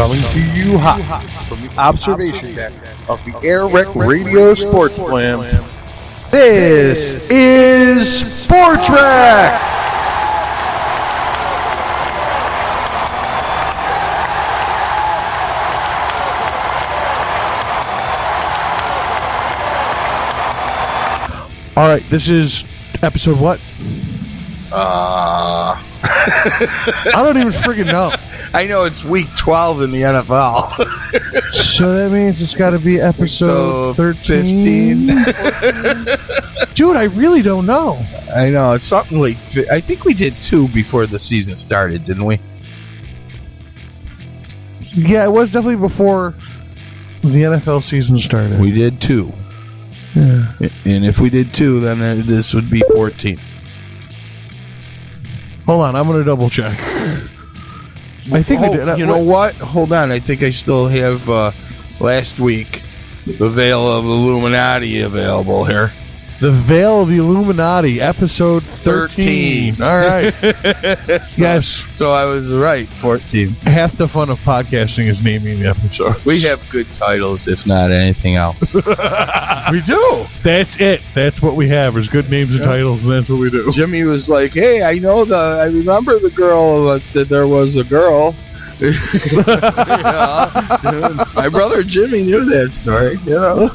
Coming to you hot from the observation deck of the AirWreckRadio SportsLand. This is SportsWreck! Alright, this is episode what? I don't even friggin' know. I know it's week 12 in the NFL. So that means it's got to be episode 13? 15. Dude, I really don't know. I know, it's something like... I think we did 2 before the season started, didn't we? Yeah, it was definitely before the NFL season started. We did 2. Yeah. And if we did 2, then this would be 14. Hold on, I'm going to double check. I think we did. You know what? Hold on. I think I still have last week the Veil of Illuminati available here. The Veil of the Illuminati, episode 13. All right. Yes. So I was right, 14. Half the fun of podcasting is naming the episode. We have good titles, if not anything else. We do. That's it. That's what we have is good names and titles, and that's what we do. Jimmy was like, hey, I remember the girl, that there was a girl. Yeah, my brother Jimmy knew that story, you know.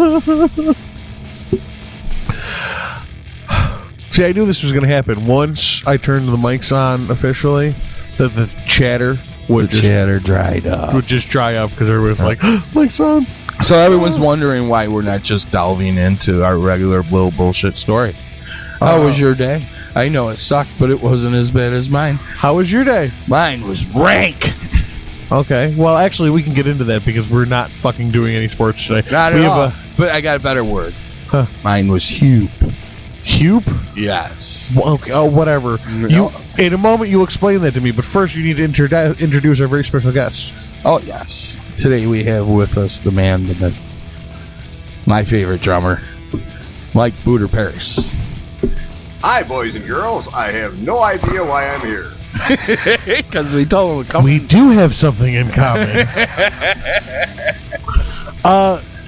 See, I knew this was going to happen. Once I turned the mics on officially, the chatter would dried up. Would just dry up because everybody was like, mic's on. So everyone's wondering why we're not just delving into our regular little bullshit story. How was your day? I know it sucked, but it wasn't as bad as mine. How was your day? Mine was rank. Okay. Well, actually, we can get into that because we're not fucking doing any sports today. Not at all. But I got a better word. Huh. Mine was Hube. Hube? Yes. Well, okay. Oh, whatever. You in a moment you'll explain that to me, but first you need to introduce our very special guest. Oh yes. Today we have with us the man, the myth, my favorite drummer, Mike Parus. Hi, boys and girls. I have no idea why I'm here. Because we told him to come. We do have something in common.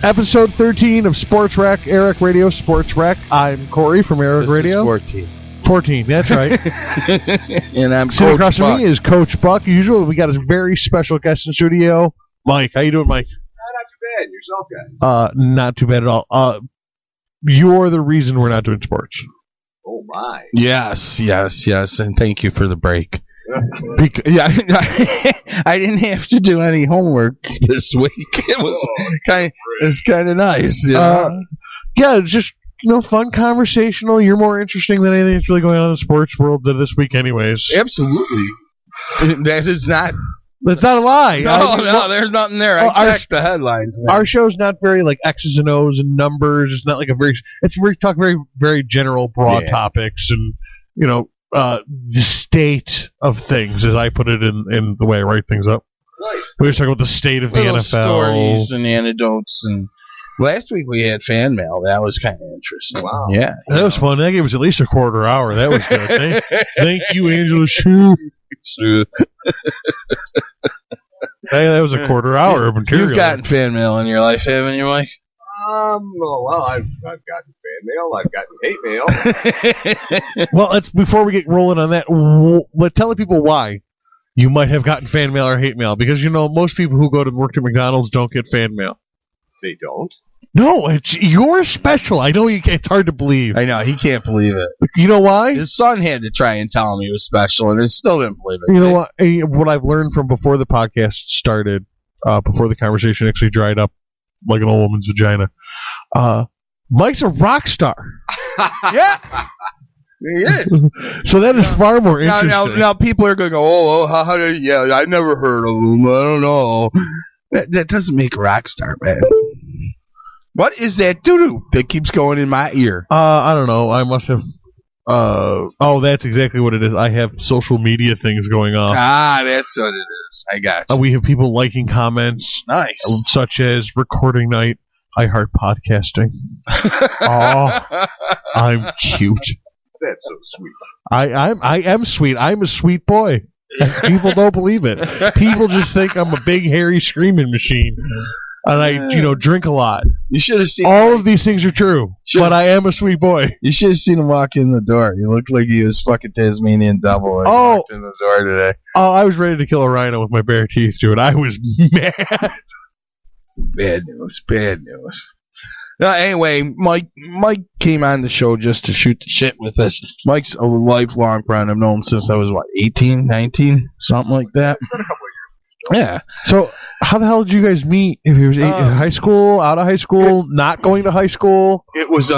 Episode 13 of SportsWreck, AirWreckRadio SportsWreck. I'm Cory from AirWreckRadio. This is 14. 14, that's right. And I'm sitting across Buck. from me is Coach Buck. Usually we got a very special guest in studio, Mike. How you doing, Mike? Not too bad. Yourself, guys? Not too bad at all. You're the reason we're not doing sports. Oh, my. Yes, and thank you for the break. I didn't have to do any homework this week. It was kind of nice. You know? Yeah, just fun, conversational. You're more interesting than anything that's really going on in the sports world this week, anyways. Absolutely. That is not. That's not a lie. No, there's nothing there. I checked the headlines. Now. Our show's not very like X's and O's and numbers. It's not like we talk very, very general, broad topics, and the state of things, as I put it in the way I write things up. Right. We were talking about the state of the NFL. Stories and anecdotes. And last week we had fan mail. That was kind of interesting. Wow. Yeah. That was fun. That gave us at least a quarter hour. That was good. Thank you, Angela Shue. Hey, that was a quarter hour of material. You've gotten fan mail in your life, haven't you, Mike? Well, I've gotten fan mail. I've gotten hate mail. Well, before we get rolling on that, tell people why you might have gotten fan mail or hate mail. Because, most people who go to work at McDonald's don't get fan mail. They don't? No, you're special. I know it's hard to believe. I know, he can't believe it. You know why? His son had to try and tell him he was special, and he still didn't believe it. You know what? What I've learned from before the podcast started, before the conversation actually dried up like an old woman's vagina, Mike's a rock star. Yeah. He is. So that is far more interesting. Now people are going to go, how did I never heard of him. I don't know. That doesn't make a rock star, man. What is that doo-doo that keeps going in my ear? I don't know. I must have... that's exactly what it is. I have social media things going on. That's what it is. I got you. We have people liking comments. Nice. Such as recording night. I heart podcasting. Oh, I'm cute. That's so sweet. I am sweet. I'm a sweet boy. People don't believe it. People just think I'm a big, hairy, screaming machine. And I, drink a lot. You should have seen all of these things are true, but I am a sweet boy. You should have seen him walk in the door. He looked like he was fucking Tasmanian devil when he walked in the door today. Oh, I was ready to kill a rhino with my bare teeth, dude. I was mad. Bad news. Anyway, Mike came on the show just to shoot the shit with us. Mike's a lifelong friend. I've known him since I was, 18, 19? Something like that. It's been a couple of years. Yeah. So, how the hell did you guys meet? If he was in high school, out of high school, not going to high school? It was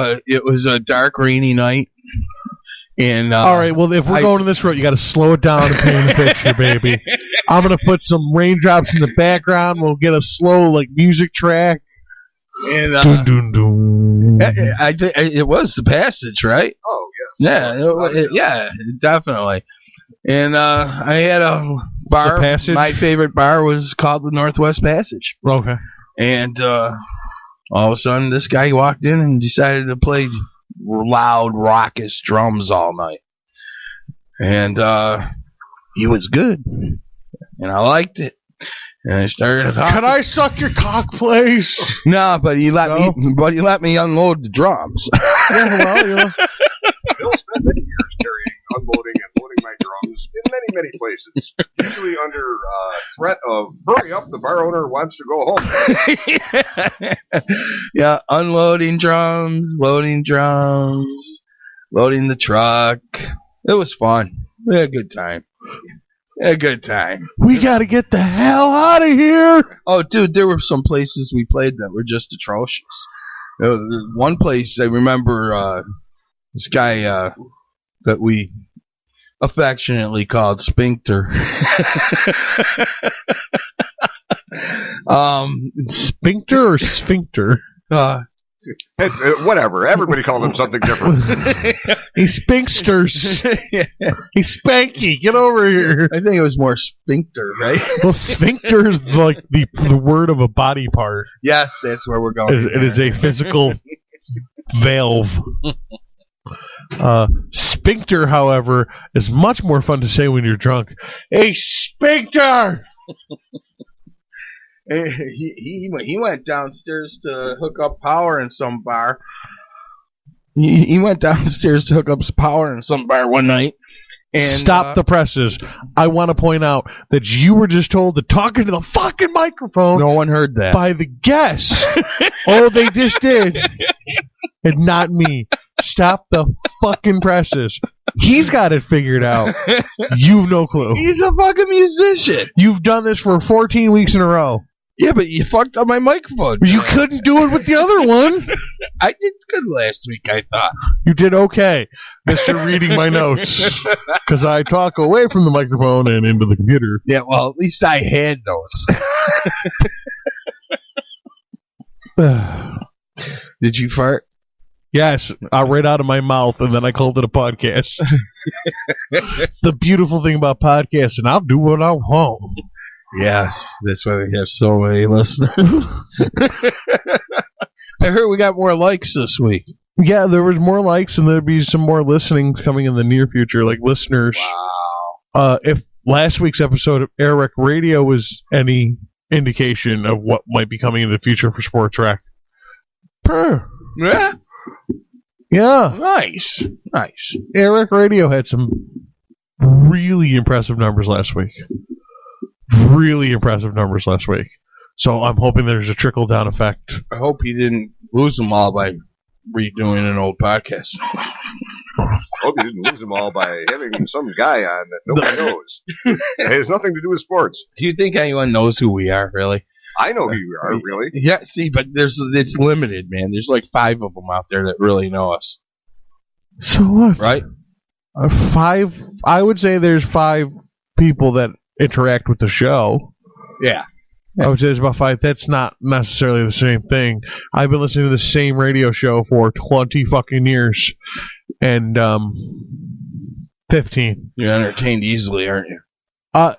a dark, rainy night. And all right, well, if we're going to this road, you got to slow it down and paint the picture, baby. I'm gonna put some raindrops in the background. We'll get a slow music track. And dun, dun, dun. it was the Passage, right? Oh yeah. Yeah, definitely. And I had a bar. My favorite bar was called the Northwest Passage. Okay. And all of a sudden, this guy walked in and decided to play loud, raucous drums all night. And he was good. And I liked it. And I started talking. Can I suck your cock, please? No, but he let me unload the drums. Yeah, well, Bill spent many years unloading and loading my drums in many places, usually under threat of hurry up, the bar owner wants to go home. Yeah, unloading drums, loading the truck. It was fun. We had a good time. We got to get the hell out of here. Oh, dude, there were some places we played that were just atrocious. One place I remember, this guy that we affectionately called Sphincter. Sphincter or Sphincter? Whatever. Everybody called him something different. He's Spinksters. He's Spanky. Get over here. I think it was more sphincter, right? Well, sphincter is like the word of a body part. Yes, that's where we're going. It is a physical valve. Sphincter, however, is much more fun to say when you're drunk. Hey, sphincter! He went downstairs to hook up power in some bar. He went downstairs to hook up some power in some bar one night. And, stop the presses. I want to point out that you were just told to talk into the fucking microphone. No one heard that. By the guests. Oh, they just did. And not me. Stop the fucking presses. He's got it figured out. You've no clue. He's a fucking musician. You've done this for 14 weeks in a row. Yeah, but you fucked up my microphone. You couldn't do it with the other one. I did good last week, I thought. You did okay, Mr. Reading my notes. Because I talk away from the microphone and into the computer. Yeah, well, at least I had notes. Did you fart? Yes, right out of my mouth, and then I called it a podcast. It's the beautiful thing about podcasting. I'll do what I want. Yes, that's why we have so many listeners. I heard we got more likes this week. Yeah, there was more likes, and there'll be some more listenings coming in the near future, like listeners. Wow. If last week's episode of AirWreckRadio was any indication of what might be coming in the future for SportsWreck. Yeah? Yeah. Nice. AirWreckRadio had some really impressive numbers last week. So I'm hoping there's a trickle-down effect. I hope he didn't lose them all by redoing an old podcast. I hope you didn't lose them all by having some guy on that nobody knows. It has nothing to do with sports. Do you think anyone knows who we are, really? I know who you are, really. Yeah, see, but it's limited, man. There's like 5 of them out there that really know us. So what? Right? 5. I would say there's 5 people that interact with the show. Yeah. I would say there's about 5. That's not necessarily the same thing. I've been listening to the same radio show for 20 fucking years. And 15. You're entertained easily, aren't you? I've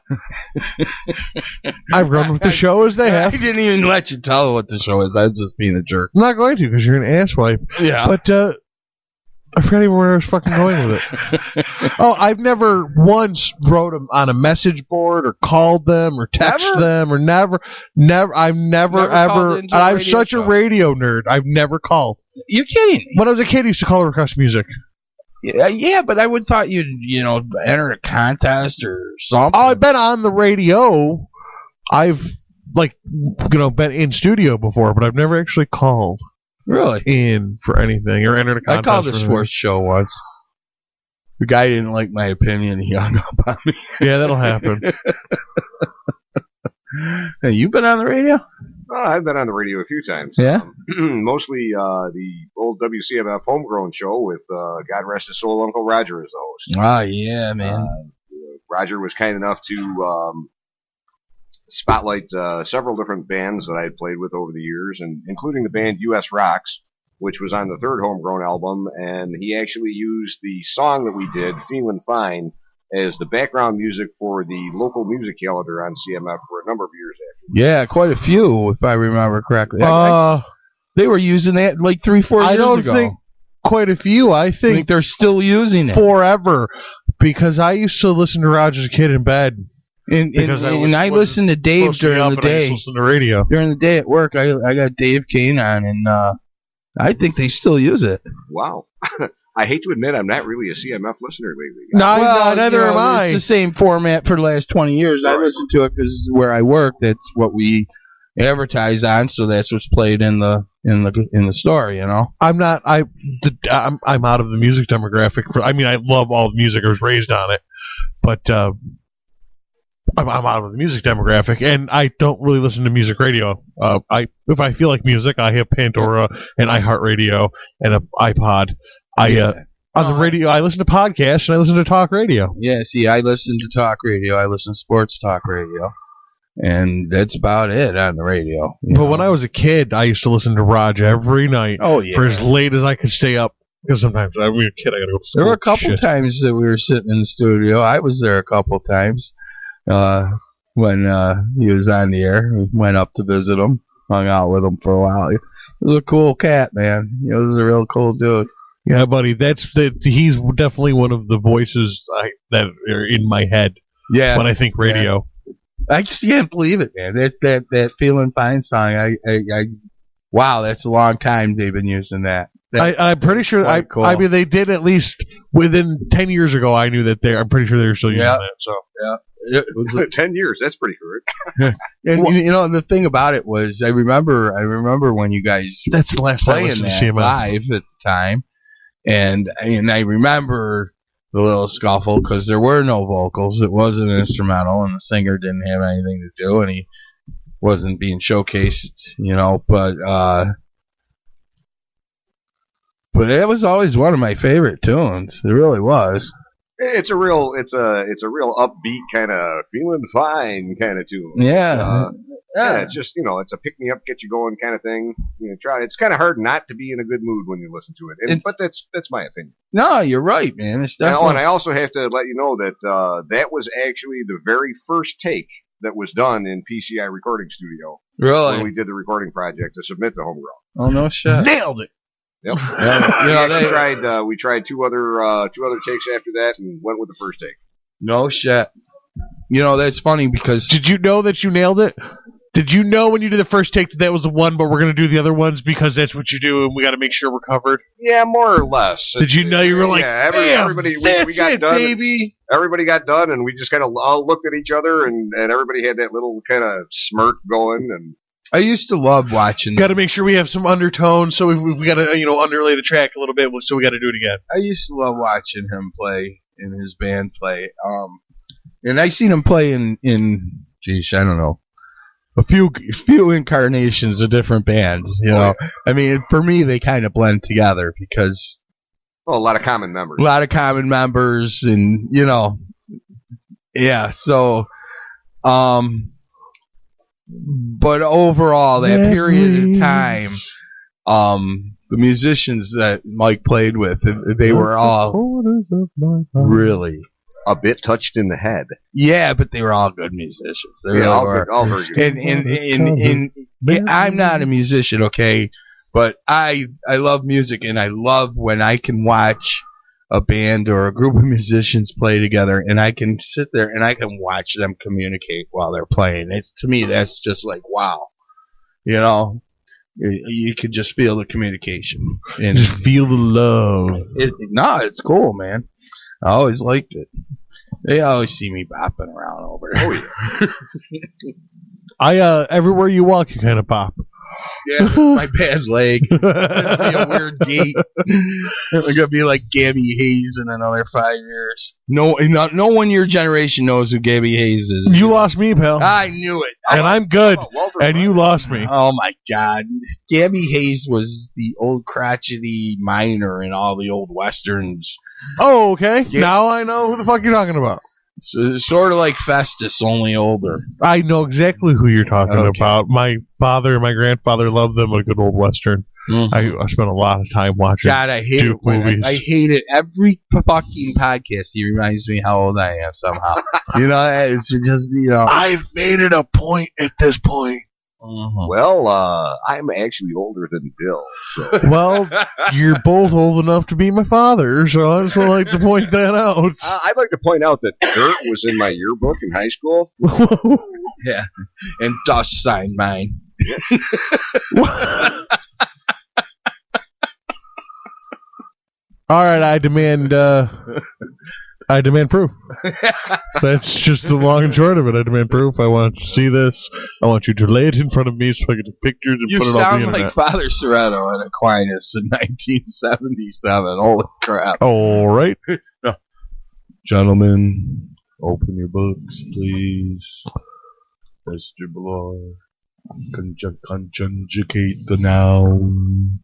run with the show as they have. I didn't even let you tell what the show is. I was just being a jerk. I'm not going to because you're an asswipe. Yeah. But I forgot even where I was fucking going with it. Oh, I've never once wrote them on a message board or called them or texted them or never. I've never ever. And I'm such a radio nerd. I've never called. You kidding? When I was a kid, I used to call and request music. Yeah, but I would thought you'd enter a contest or something. Oh, I've been on the radio. I've been in studio before, but I've never actually called. Really? In for anything or entered a contest. I called a sports show once. The guy didn't like my opinion. He hung up on me. Yeah, that'll happen. Hey, you been on the radio? I've been on the radio a few times. Yeah? Mostly the old WCMF homegrown show with, God rest his soul, Uncle Roger as the host. Oh, yeah, man. Roger was kind enough to spotlight several different bands that I had played with over the years, and including the band U.S. Rocks, which was on the third homegrown album, and he actually used the song that we did, Feelin' Fine, as the background music for the local music calendar on CMF for a number of years after. Yeah, quite a few, if I remember correctly. They were using that like 3-4 years ago. I don't think quite a few. I think they're still using it. Forever. Because I used to listen to Roger as a kid in bed. And I listened to Dave during the day. I used to listen to radio. During the day at work, I got Dave Kane on, and I think they still use it. Wow. I hate to admit I'm not really a CMF listener lately. Neither am I. It's the same format for the last 20 years. Right. I listen to it because this is where I work. That's what we advertise on, so that's what's played in the store, I'm not. I'm out of the music demographic. I love all the music. I was raised on it, but I'm out of the music demographic, and I don't really listen to music radio. If I feel like music, I have Pandora and iHeartRadio and an iPod. On the radio, I listen to podcasts and I listen to talk radio. Yeah, see, I listen to talk radio. I listen to sports talk radio. And that's about it on the radio. But when I was a kid, I used to listen to Raj every night. Oh, yeah. For as late as I could stay up. Because sometimes when I was a kid, I got to go to school. There were a couple times that we were sitting in the studio. I was there a couple times when he was on the air. We went up to visit him, hung out with him for a while. He was a cool cat, man. He was a real cool dude. Yeah, buddy. He's definitely one of the voices that are in my head. Yeah, when I think radio. Yeah. I just can't believe it, man. That Feelin' Fine song. Wow, that's a long time they've been using that. I'm pretty sure. Cool. I mean, they did at least within 10 years ago. I knew that I'm pretty sure they were still using that. So yeah, it was 10 years. That's pretty good. And the thing about it was, I remember when you guys that's the last time I listened to CMF live at the time, and I remember the little scuffle because there were no vocals. It was an instrumental, and the singer didn't have anything to do, and he wasn't being showcased, But it was always one of my favorite tunes. It really was. It's a real upbeat kind of feeling fine kind of tune. Yeah. Yeah, it's just, it's a pick me up, get you going kind of thing. It's kind of hard not to be in a good mood when you listen to it. But that's my opinion. No, you're right, man. It's definitely. And I also have to let you know that that was actually the very first take that was done in PCI Recording Studio. Really? When we did the recording project to submit to Homegrown. Oh, no shit. Nailed it. Yep. We tried two other takes after that and went with the first take. No shit. That's funny because did you know that you nailed it? Did you know when you did the first take that was the one, but we're going to do the other ones because that's what you do and we got to make sure we're covered? Yeah, more or less. Did you know you were like, everybody we got done, baby. Everybody got done, and we just kind of all looked at each other, and everybody had that little kind of smirk going. And I used to love watching. Got to make sure we have some undertones, so we got to underlay the track a little bit, so we got to do it again. I used to love watching him play and his band play. And I seen him play in I don't know, a few incarnations of different bands. I mean, for me, they kind of blend together because a lot of common members. A lot of common members, and yeah. So, but overall, that period of time, the musicians that Mike played with, they were all really a bit touched in the head. Yeah, but they were all good musicians. They all very good. And I'm not a musician, okay? But I love music, and I love when I can watch a band or a group of musicians play together, and I can sit there and I can watch them communicate while they're playing. To me, that's just like, wow. You know, you could just feel the communication. And just feel the love. It's cool, man. I always liked it. They always see me bopping around over there. Oh, yeah. Everywhere you walk, you kind of pop. Yeah, my bad leg. It's gonna be a weird gait. I'm gonna be like Gabby Hayes in another 5 years. No one in your generation knows who Gabby Hayes is. You lost me, pal. I knew it. And I'm good. And you lost me. Oh my God, Gabby Hayes was the old crotchety miner in all the old westerns. Oh, okay. Yeah. Now I know who the fuck you're talking about. So, sort of like Festus, only older. I know exactly who you're talking about. My father and my grandfather loved them, a good old western. Mm-hmm. I spent a lot of time watching. God, I hate Duke movies. I hate it. Every fucking podcast, he reminds me how old I am somehow. You know, it's just, you know. I've made it a point at this point. Mm-hmm. Well, I'm actually older than Bill. So. Well, you're both old enough to be my father, so I just would like to point that out. I'd like to point out that Dirt was in my yearbook in high school. Yeah, and Dust signed mine. All right, I demand proof. That's just the long and short of it. I demand proof. I want to see this. I want you to lay it in front of me so I can take pictures and put it on the internet. You sound like Father Serrato at Aquinas in 1977. Holy crap. All right. No. Gentlemen, open your books, please. Mr. Bloor, conjugate the noun.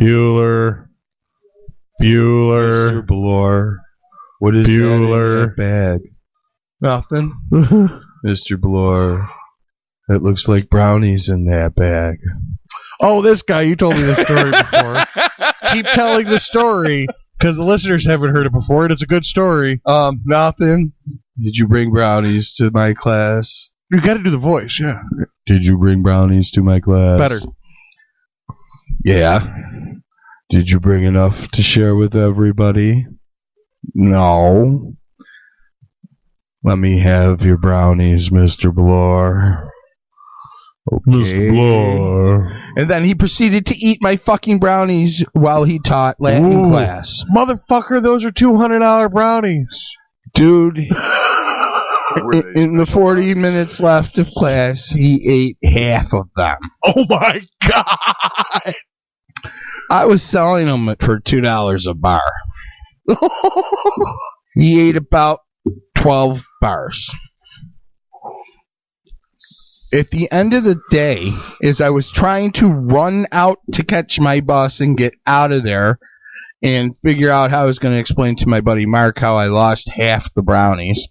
Bueller. Mr. Bloor. What is that bag? Nothing. Mr. Bloor. It looks like brownies in that bag. Oh, this guy, you told me this story before. Keep telling the story, because the listeners haven't heard it before, and it's a good story. Nothing. Did you bring brownies to my class? You got to do the voice, yeah. Did you bring brownies to my class? Better. Yeah. Did you bring enough to share with everybody? No. Let me have your brownies, Mr. Bloor. Okay. Mr. Bloor. And then he proceeded to eat my fucking brownies while he taught Latin class. Motherfucker, those are $200 brownies. Dude, in the 40 minutes left of class, he ate half of them. Oh my God. I was selling them for $2 a bar. He ate about 12 bars. At the end of the day, as I was trying to run out to catch my bus and get out of there and figure out how I was going to explain to my buddy Mark how I lost half the brownies,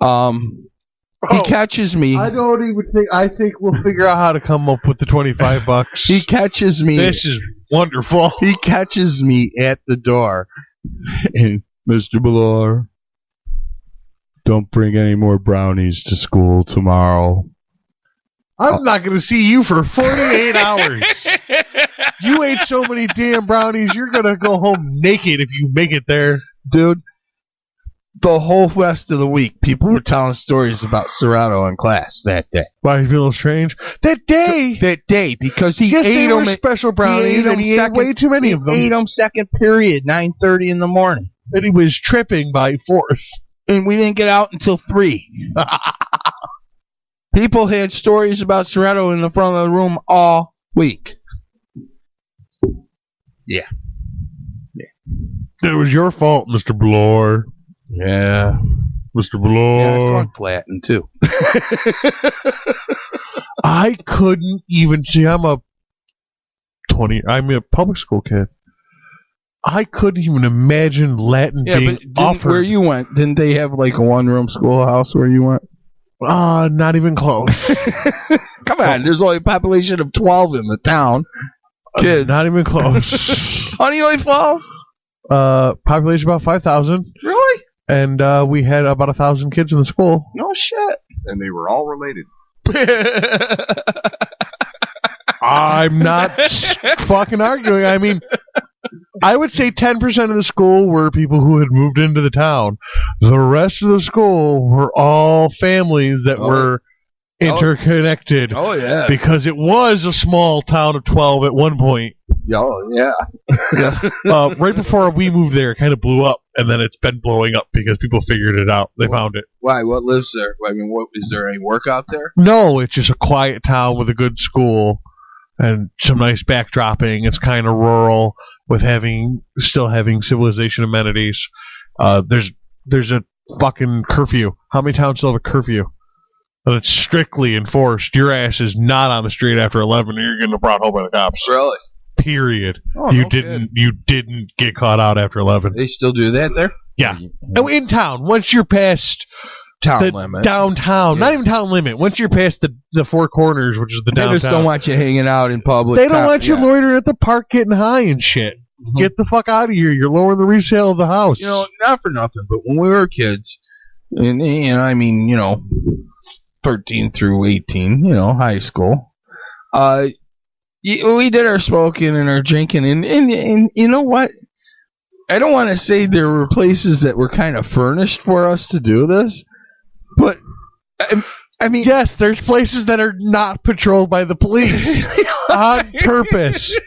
he catches me. I don't even think. I think we'll figure out how to come up with the $25. He catches me. This is wonderful. He catches me at the door. And Mr. Bloor, don't bring any more brownies to school tomorrow. I'm not going to see you for 48 hours. You ate so many damn brownies, you're going to go home naked if you make it there. Dude, the whole rest of the week, people were telling stories about Serrato in class that day. Why, you feel a little strange? That day, because he ate they them special brownies, and he ate way too many of them. He ate them second period, 9:30 in the morning. And he was tripping by 4th. And we didn't get out until 3. People had stories about Serrato in the front of the room all week. Yeah. It was your fault, Mr. Bloor. Yeah. Mr. Bloor. Yeah, I flunked Latin, too. I couldn't even see. I'm a public school kid. I couldn't even imagine Latin being offered. Where you went, didn't they have like a one-room schoolhouse where you went? Not even close. Come on, there's only a population of 12 in the town. Kids. Not even close. Honeoye Falls? Population about 5,000. Really? And we had about 1,000 kids in the school. No shit. And they were all related. I'm not fucking arguing. I mean, I would say 10% of the school were people who had moved into the town. The rest of the school were all families that were interconnected. Oh, yeah. Because it was a small town of 12 at one point. Oh, yeah. Right before we moved there, it kind of blew up, and then it's been blowing up because people figured it out. They found it. Why? What lives there? I mean, is there any work out there? No, it's just a quiet town with a good school and some nice backdropping. It's kind of rural with still having civilization amenities. There's a fucking curfew. How many towns still have a curfew? And it's strictly enforced. Your ass is not on the street after 11 or you're getting brought home by the cops. Really? Period. Oh, you didn't get caught out after 11. They still do that there? Yeah. In town, once you're past town limit. Downtown, not even town limit. Once you're past the Four Corners, which is the downtown. They just don't want you hanging out in public. They don't want you loitering at the park getting high and shit. Mm-hmm. Get the fuck out of here. You're lowering the resale of the house. You know, not for nothing, but when we were kids, and I mean, 13 through 18, high school, we did our smoking and our drinking, and you know what? I don't want to say there were places that were kind of furnished for us to do this, but I mean, yes, there's places that are not patrolled by the police on purpose.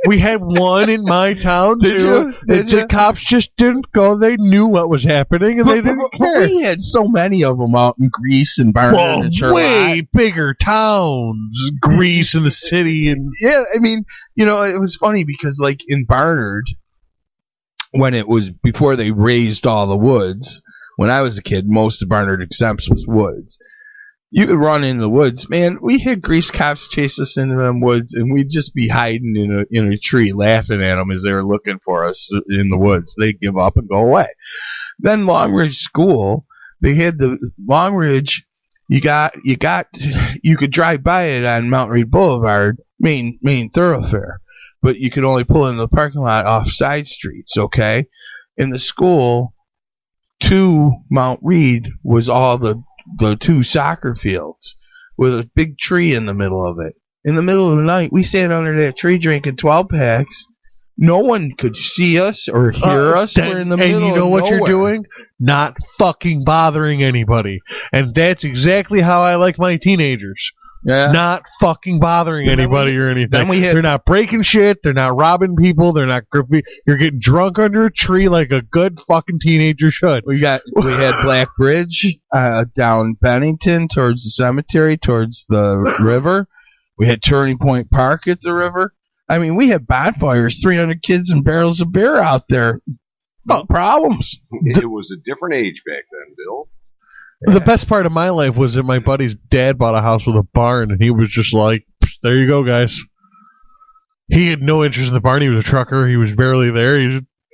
We had one in my town too. The cops just didn't go. They knew what was happening, and they didn't care. We had so many of them out in Greece and Barnard and Charlotte. Way bigger towns, Greece and the city, and yeah. I mean, it was funny because like in Barnard, when it was before they raised all the woods. When I was a kid, most of Barnard Exempts was woods. You could run in the woods, man. We had grease cops chase us into them woods, and we'd just be hiding in a tree, laughing at them as they were looking for us in the woods. They'd give up and go away. Then Long Ridge School, they had the Long Ridge. You could drive by it on Mount Read Boulevard, main thoroughfare, but you could only pull in the parking lot off side streets. Okay, in the school. To Mount Read was all the 2 soccer fields with a big tree in the middle of it. In the middle of the night, we sat under that tree drinking 12-packs. No one could see us or hear us. We're in the middle of nowhere. And you know what you're doing? Not fucking bothering anybody. And that's exactly how I like my teenagers. Yeah. Not fucking bothering anybody or anything. They're not breaking shit. They're not robbing people. They're not gripping. You're getting drunk under a tree like a good fucking teenager should. We had Black Bridge down Bennington towards the cemetery, towards the river. We had Turning Point Park at the river. I mean, we had bonfires, 300 kids and barrels of beer out there. No problems. It was a different age back then, Bill. Yeah. The best part of my life was that my buddy's dad bought a house with a barn, and he was just like, there you go, guys. He had no interest in the barn. He was a trucker. He was barely there.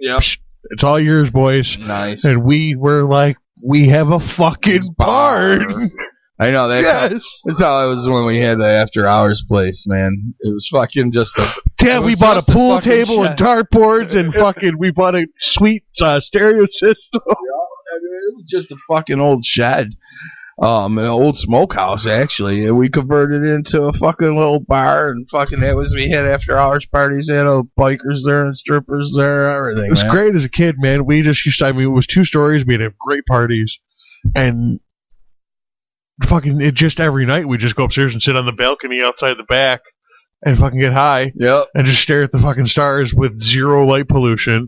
It's all yours, boys. Nice. And we were like, we have a fucking barn. I know. That's how it was when we had the after hours place, man. It was fucking just a... Yeah, we bought a pool table and dartboards and fucking, we bought a sweet stereo system. I mean, it was just a fucking old shed, an old smokehouse actually, and we converted it into a fucking little bar, and fucking we had after hours parties, had bikers there and strippers there, everything. It was great as a kid, man. We just used to, it was 2 stories. We'd have great parties, and fucking just every night we'd just go upstairs and sit on the balcony outside the back and fucking get high, and just stare at the fucking stars with zero light pollution,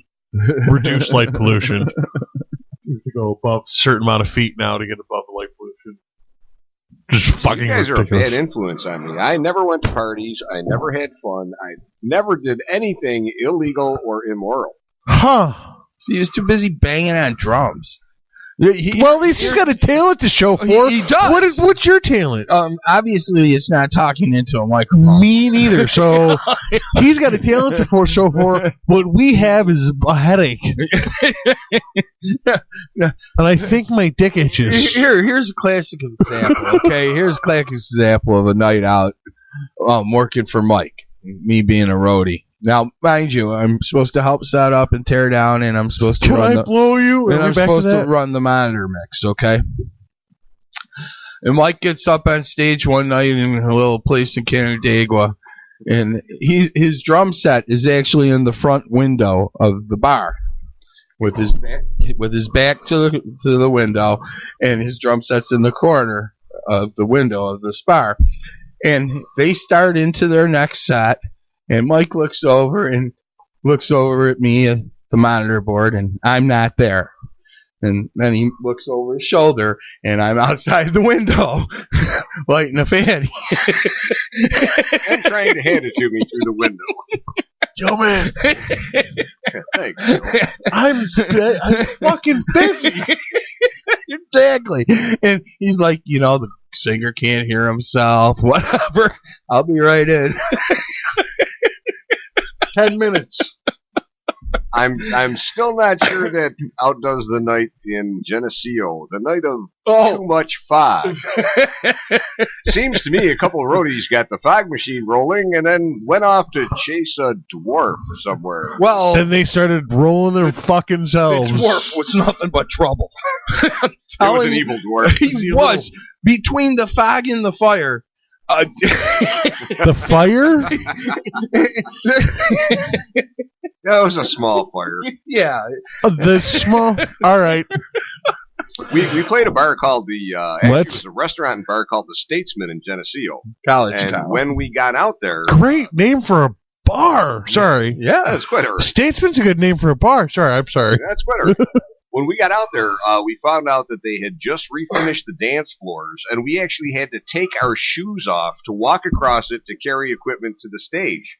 reduced light pollution. You have to go above a certain amount of feet now to get above the light pollution. Just fucking You guys ridiculous. are a bad influence on me. I never went to parties. I never had fun. I never did anything illegal or immoral. Huh. See, he was too busy banging on drums. Well, at least he's got a talent to show for. He does. What's your talent? Obviously, it's not talking into a microphone. Me neither. So he's got a talent to show for. What we have is a headache, and I think my dick itches. Here's a classic example. Okay, here's a classic example of a night out working for Mike. Me being a roadie. Now, mind you, I'm supposed to help set up and tear down, and I'm supposed to blow you? And I'm supposed to run the monitor mix, okay? And Mike gets up on stage one night in a little place in Canandaigua, And his drum set is actually in the front window of the bar, with his back to the window, and his drum set's in the corner of the window of this bar. And they start into their next set, and Mike looks over at me at the monitor board, and I'm not there. And then he looks over his shoulder, and I'm outside the window, lighting a fanny. And trying to hand it to me through the window. Yo, man. Thanks. I'm fucking busy. Exactly. And he's like, the singer can't hear himself, whatever. I'll be right in. 10 minutes. I'm still not sure that outdoes the night in Geneseo, the night of too much fog. Seems to me a couple of roadies got the fog machine rolling and then went off to chase a dwarf somewhere. Well, then they started rolling their fucking selves. The dwarf was nothing but trouble. It was an evil dwarf. He was. Between the fog and the fire. The fire? That was a small fire. Yeah. The small. All right. We played a bar called it was a restaurant and bar called the Statesman in Geneseo. College and town. when we got out there, Great name for a bar. Sorry. Yeah. that's quite a Statesman's a good name for a bar. Sorry, I'm sorry. That's quite a When we got out there, we found out that they had just refinished the dance floors, and we actually had to take our shoes off to walk across it to carry equipment to the stage.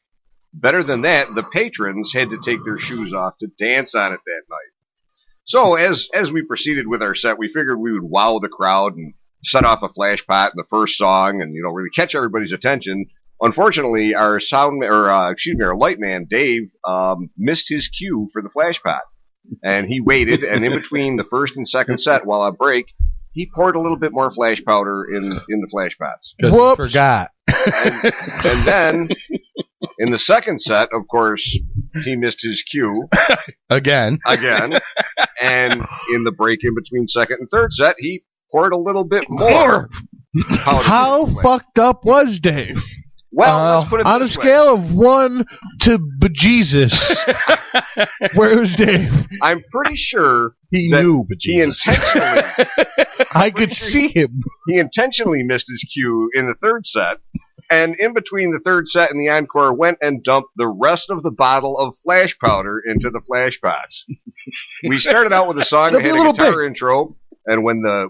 Better than that, the patrons had to take their shoes off to dance on it that night. So as we proceeded with our set, we figured we would wow the crowd and set off a flash pot in the first song and really catch everybody's attention. Unfortunately, our our light man Dave missed his cue for the flash pot. And he waited, and in between the first and second set, while on break, he poured a little bit more flash powder in the flash pots. Because he forgot. And then, in the second set, of course, he missed his cue. Again. And in the break in between second and third set, he poured a little bit more powder. How fucked up was Dave? Well, let's put it on a scale of 1 to bejesus, where was Dave? I'm pretty sure he knew bejesus. I could see him. He intentionally missed his cue in the third set, and in between the third set and the encore, went and dumped the rest of the bottle of flash powder into the flash pots. We started out with a song that had a guitar intro, and when the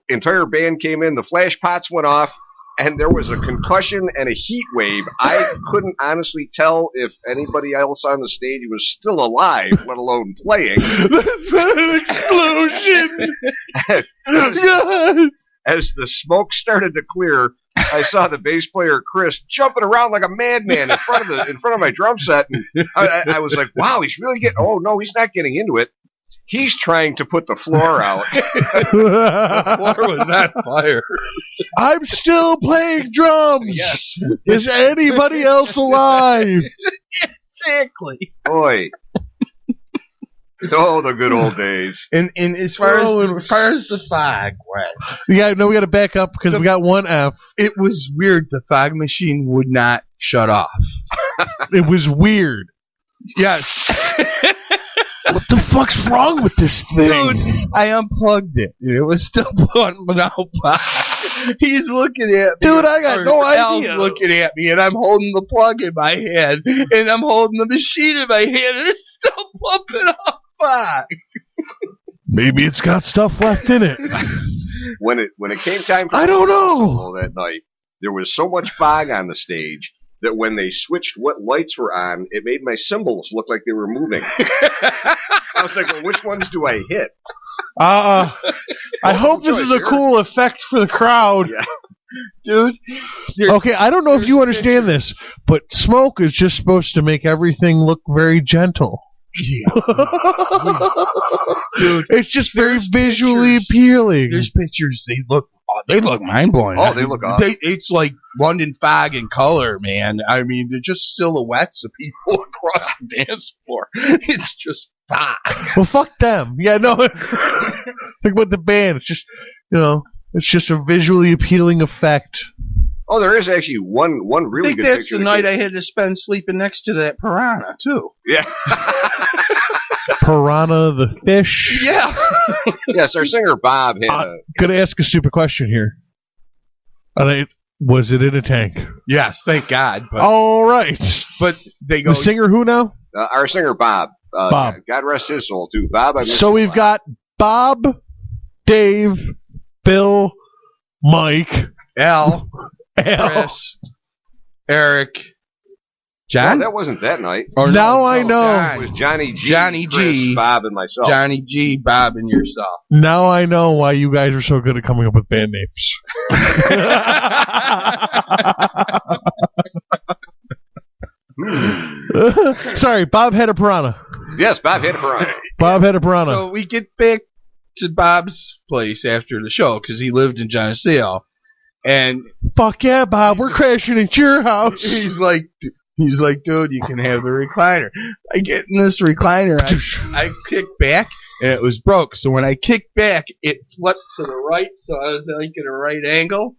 entire band came in, the flash pots went off. And there was a concussion and a heat wave. I couldn't honestly tell if anybody else on the stage was still alive, let alone playing. There's been an explosion! As the smoke started to clear, I saw the bass player Chris jumping around like a madman in front of my drum set, and I was like, "Wow, he's really getting." Oh no, he's not getting into it. He's trying to put the floor out. The floor was on fire. I'm still playing drums. Yes. Is anybody else alive? Exactly. Boy. Oh, the good old days. And as far as the fog went, we got to back up because we got one F. It was weird. The fog machine would not shut off. It was weird. Yes. What the fuck's wrong with this thing? Dude, I unplugged it. It was still putting out. He's looking at me. Dude, I got no idea. Al's looking at me, and I'm holding the plug in my hand, and I'm holding the machine in my hand, and it's still pumping up fog. Maybe it's got stuff left in it. When it came time for I don't know that night, there was so much fog on the stage that when they switched what lights were on, it made my cymbals look like they were moving. I was like, well, which ones do I hit? I hope this is a cool effect for the crowd. Yeah. Dude. Okay, I don't know if you understand this, but smoke is just supposed to make everything look very gentle. Yeah. Dude, it's just very visually appealing. There's pictures, they look mind-blowing. Oh, they look awesome. It's like London fog in color, man. I mean, they're just silhouettes of people across the dance floor. It's just fog. Well, fuck them. Yeah, no. Think about the band. It's just, it's just a visually appealing effect. Oh, there is actually one really I think good that's picture. the night I had to spend sleeping next to that piranha, too. Yeah. Piranha the fish. Yeah. Yes, our singer Bob had Gonna ask a stupid question here. Was it in a tank? Yes, thank God. But, All right. But they go. The singer who now? our singer Bob. Bob. God rest his soul, too. Bob, I miss So you, we've got Bob, Dave, Bill, Mike, Al, Al. Chris, Eric, No, John. that wasn't that night. Or Now I know. It was Johnny G, Johnny Chris, G, Bob, and myself. Johnny G, Bob, and yourself. Now I know why you guys are so good at coming up with band names. Sorry, Bob had a piranha. Yes, Bob had a piranha. Bob had a piranha. So we get back to Bob's place after the show because he lived in Geneseo, and Fuck yeah, Bob, we're crashing at your house. he's like, dude, you can have the recliner. I get in this recliner, I kick back, and it was broke. So when I kicked back, it flipped to the right, so I was like at a right angle.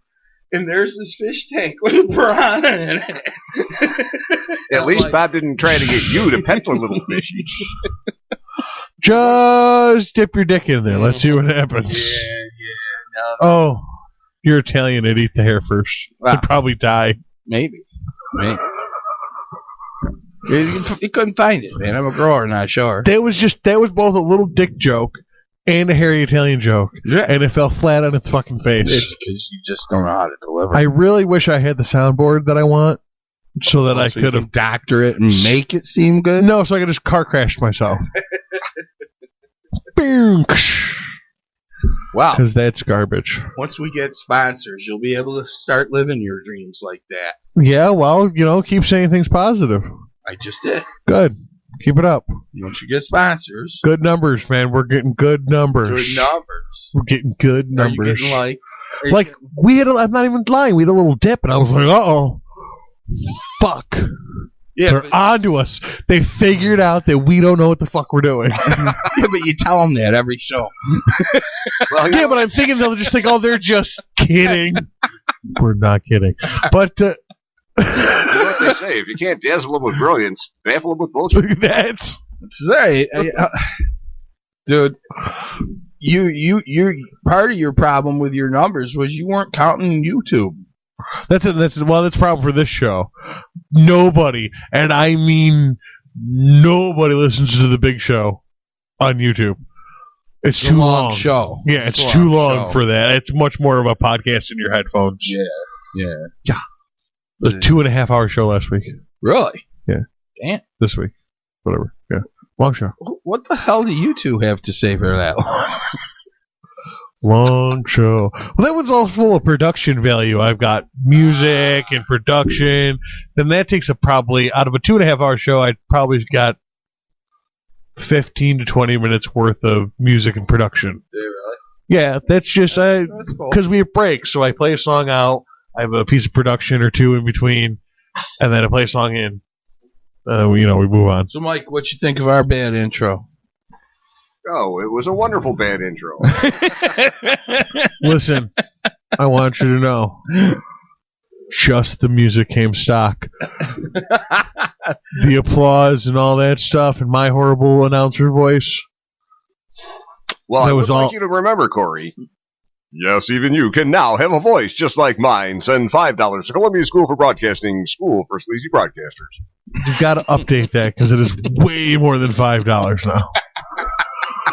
And there's this fish tank with a piranha in it. At least Bob didn't try to get you to pet the little fishy. Just dip your dick in there. Let's see what happens. Yeah. No, Oh, you're Italian. It'd eat the hair first. Wow. It'd probably die. maybe. You couldn't find it, man. I'm a grower, not a shower. That was both a little dick joke and a hairy Italian joke. Yeah. And it fell flat on its fucking face. It's because you just don't know how to deliver. I really wish I had the soundboard that I want so that I could have doctor it and make it seem good. No, so I could just car crash myself. Boom. Wow. Because that's garbage. Once we get sponsors, you'll be able to start living your dreams like that. Yeah, well, keep saying things positive. I just did. Good. Keep it up. Once you get sponsors, Good numbers, man. We're getting good numbers. good numbers. We're getting good Are you numbers. getting liked? Like, I'm not even lying. We had a little dip, and I was like, uh-oh. Fuck. Yeah, They're onto us. They figured out that we don't know what the fuck we're doing. yeah, but you tell them that every show. Well, Yeah, but I'm thinking they'll just think, oh, they're just kidding. We're not kidding. But you know what they say? If you can't dazzle them with brilliance, baffle them with bullshit. that's Right, dude. You part of your problem with your numbers was you weren't counting YouTube. that's the problem for this show. Nobody, and I mean nobody, listens to the big show on YouTube. It's too long. Show. Yeah, it's a too long show. for that. It's much more of a podcast in your headphones. Yeah. It was a 2.5 hour show last week. Really? Yeah. Damn. This week. Whatever. Yeah. Long show. What the hell do you two have to say for that long? Long show. Well, that one's all full of production value. I've got music and production. Then that takes probably, out of a 2.5 hour show, I'd probably got 15 to 20 minutes worth of music and production. Do you really? Yeah, that's just That's cool. because we have breaks. So I play a song out. I have a piece of production or two in between, and then I play a song in. We move on. So, Mike, what you think of our bad intro? Oh, it was a wonderful bad intro. Listen, I want you to know, just the music came stock. The applause and all that stuff, and my horrible announcer voice. Well, That I was would all- like you to remember, Corey. Yes, even you can now have a voice just like mine. Send $5 to Columbia School for Broadcasting, School for Sleazy Broadcasters. You've got to update that because it is way more than $5 now.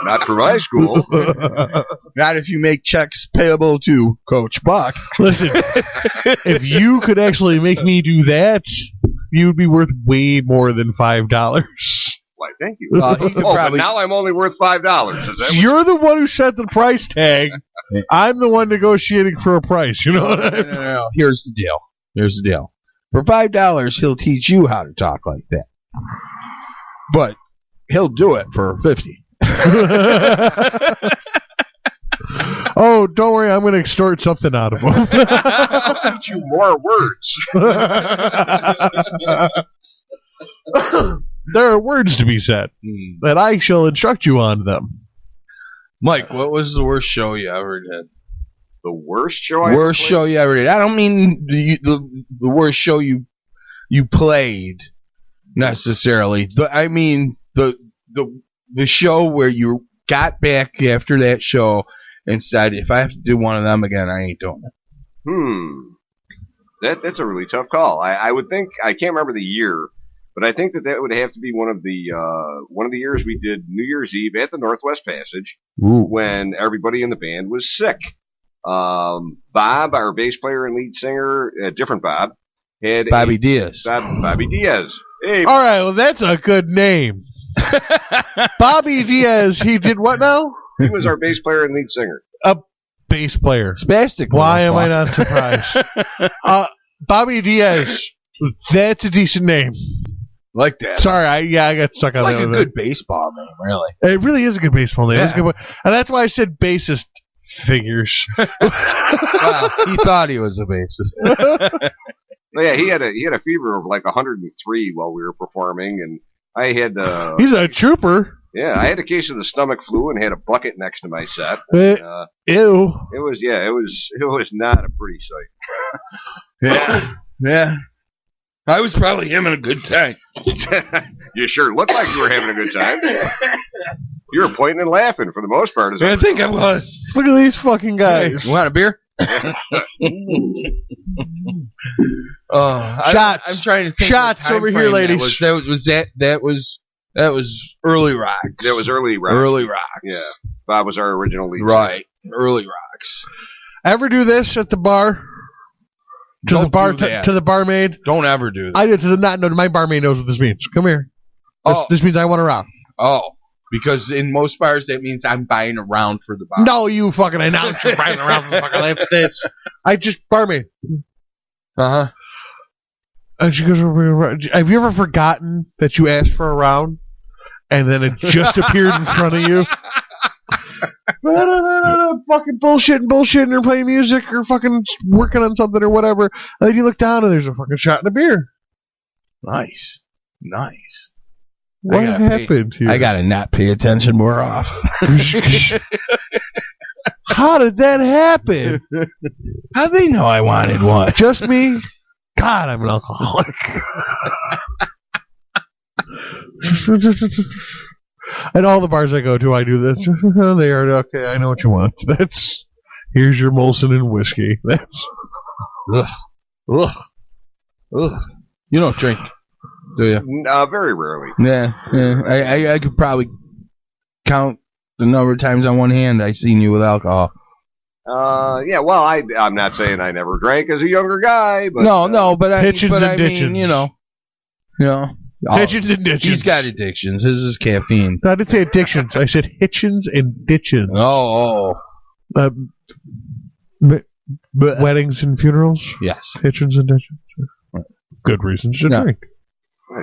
Not for my school. Not if you make checks payable to Coach Buck. Listen, if you could actually make me do that, you would be worth way more than $5. Why, thank you. He could But probably. now I'm only worth $5. Is that So you're the one who set the price tag. I'm the one negotiating for a price. You know what I mean? No. Here's the deal. For $5, he'll teach you how to talk like that. But he'll do it for $50. Oh, don't worry. I'm going to extort something out of him. I'll teach you more words. There are words to be said, and I shall instruct you on them. Mike, what was the worst show you ever did? The worst show you ever did. I don't mean the worst show you played necessarily. I mean the show where you got back after that show and said, if I have to do one of them again, I ain't doing it. That's a really tough call. I would think, I can't remember the year, but I think that would have to be one of the years we did New Year's Eve at the Northwest Passage. Ooh. When everybody in the band was sick. Bob, our bass player and lead singer, different Bob, had Bobby Diaz. Bobby Diaz. Hey, all right, well, that's a good name. Bobby Diaz, he did what now? He was our bass player and lead singer. A bass player. Spastic. Why am I not surprised? Bobby Diaz, that's a decent name. Like that. Sorry, I got stuck on that. It's like a good baseball name, really. It really is a good baseball name. Yeah. It's a good, and that's why I said bassist figures. Well, he thought he was a bassist. So yeah, he had a fever of like 103 while we were performing, and I had he's a trooper. Yeah, I had a case of the stomach flu and had a bucket next to my set. Ew. It was not a pretty sight. Yeah. I was probably having a good time. You sure looked like you were having a good time. You were pointing and laughing for the most part. I think I was. Look at these fucking guys. Hey, you want a beer? Shots. I'm trying to think. Shots over here, ladies. That was early rock. That was early rock. Early rock. Yeah. Bob was our original lead. Right. Early rocks. Ever do this at the bar? To the barmaid? Don't ever do that. I did to the not. No, my barmaid knows what this means. Come here. This means I want a round. Oh. Because in most bars, that means I'm buying a round for the bar. No, you fucking announce you're buying a round for the fucking lamp this. I just barmaid. Uh-huh. And she goes, have you ever forgotten that you asked for a round and then it just appeared in front of you? Fucking bullshitting or playing music or fucking working on something or whatever. And then you look down and there's a fucking shot and a beer. Nice. What happened here? I gotta not pay attention more often. How did that happen? How'd they know I wanted one? Just me? God, I'm an alcoholic. At all the bars I go to, I do this. They are okay. I know what you want. Here's your Molson and whiskey. That's ugh. You don't drink, do you? Very rarely. Yeah. I could probably count the number of times on one hand I've seen you with alcohol. Yeah. Well, I'm not saying I never drank as a younger guy, but no, but I Hitchens and ditchins. mean, you know. Hitchens and ditchins. He's got addictions. His is caffeine. No, I didn't say addictions. I said hitchens and ditchins. Oh. Weddings and funerals? Yes. Hitchens and ditchins. Good reasons to drink.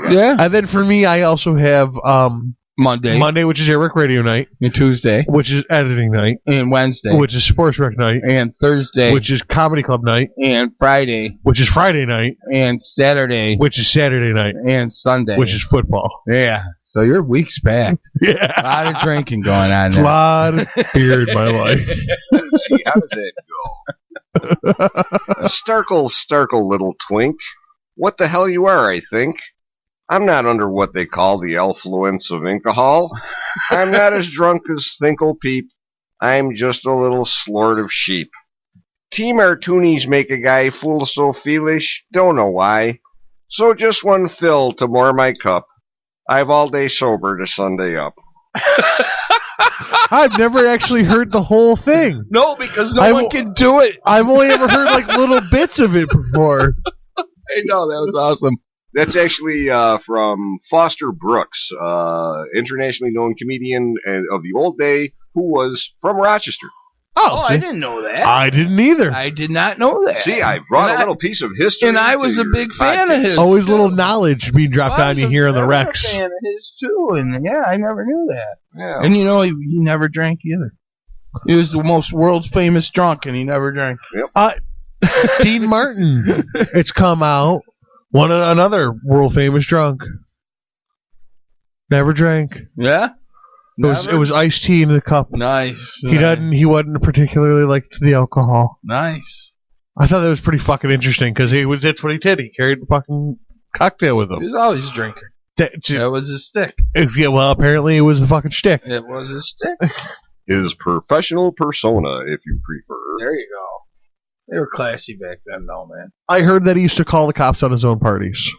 Yeah. And then for me, I also have Monday, which is AirWreckRadio night. And Tuesday, which is editing night. And Wednesday, which is SportsWreck night. And Thursday, which is Comedy Club night. And Friday, which is Friday night. And Saturday, which is Saturday night. And Sunday, which is football. Yeah. So your week's packed. Yeah. A lot of drinking going on there. A lot of beer in my life. See, how does that go? Starkle, little twink. What the hell you are, I think. I'm not under what they call the effluence of alcohol. I'm not as drunk as Thinkle Peep. I'm just a little slort of sheep. Tea martinis make a guy fool so foolish, don't know why. So just one fill to more my cup. I've all day sober to Sunday up. I've never actually heard the whole thing. No, because no one can do it. I've only ever heard like little bits of it before. I know, that was awesome. That's actually from Foster Brooks, internationally known comedian of the old day who was from Rochester. Oh, I didn't know that. I didn't either. I did not know that. See, I brought a little piece of history. And I was a big fan of his. Always a little knowledge being dropped on you here on the Rex. I was a fan of his, too. And yeah, I never knew that. Yeah. And you know, he never drank either. He was the most world's famous drunk, and he never drank. Yep. Dean Martin. It's come out. Another world famous drunk. Never drank. Yeah? It was iced tea in the cup. Nice. He wasn't particularly like the alcohol. Nice. I thought that was pretty fucking interesting because that's what he did. He carried the fucking cocktail with him. He was always a drinker. That was his stick. Well, apparently it was the fucking shtick. It was his stick. His professional persona, if you prefer. There you go. They were classy back then, though, man. I heard that he used to call the cops on his own parties.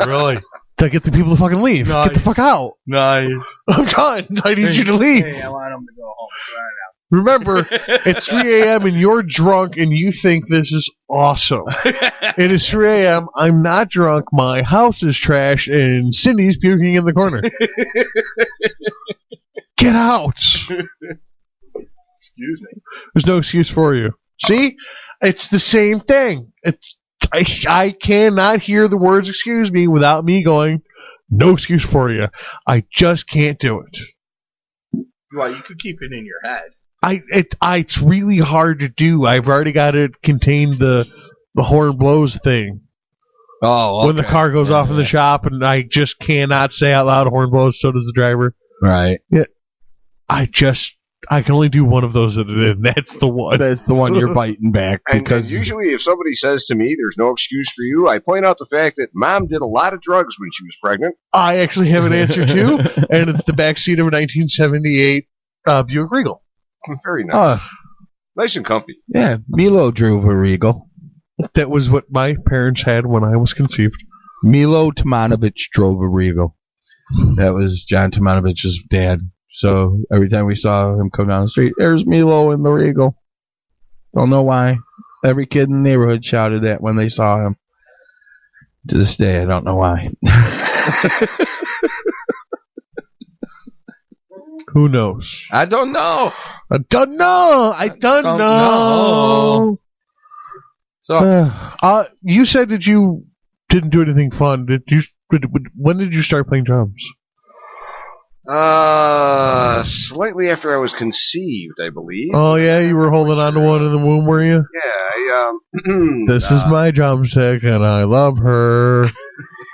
Really? To get the people to fucking leave. Nice. Get the fuck out. Nice. I'm done. I need you to leave. Hey, I want him to go home right now. Remember, it's 3 a.m. and you're drunk and you think this is awesome. It is 3 a.m. I'm not drunk. My house is trash and Cindy's puking in the corner. Get out. Excuse me. There's no excuse for you. See? It's the same thing. I cannot hear the words excuse me without me going, no excuse for you. I just can't do it. Well, you could keep it in your head. It's really hard to do. I've already got to contain the horn blows thing. Oh, okay. When the car goes off in the shop, and I just cannot say out loud horn blows, so does the driver. Right. Yeah. I can only do one of those, and that's the one. That's the one you're biting back. Because and usually if somebody says to me, there's no excuse for you, I point out the fact that Mom did a lot of drugs when she was pregnant. I actually have an answer, too, and it's the backseat of a 1978 Buick Regal. Very nice. Nice and comfy. Yeah, Milo drove a Regal. That was what my parents had when I was conceived. Milo Tomanovich drove a Regal. That was John Tomanovich's dad. So every time we saw him come down the street, there's Milo in the Regal. Don't know why. Every kid in the neighborhood shouted that when they saw him. To this day, I don't know why. Who knows? I don't know. I don't know. So, you said that you didn't do anything fun. When did you start playing drums? Slightly after I was conceived, I believe. Oh yeah, you were holding on to one in the womb, were you? Yeah. This is my drumstick, and I love her.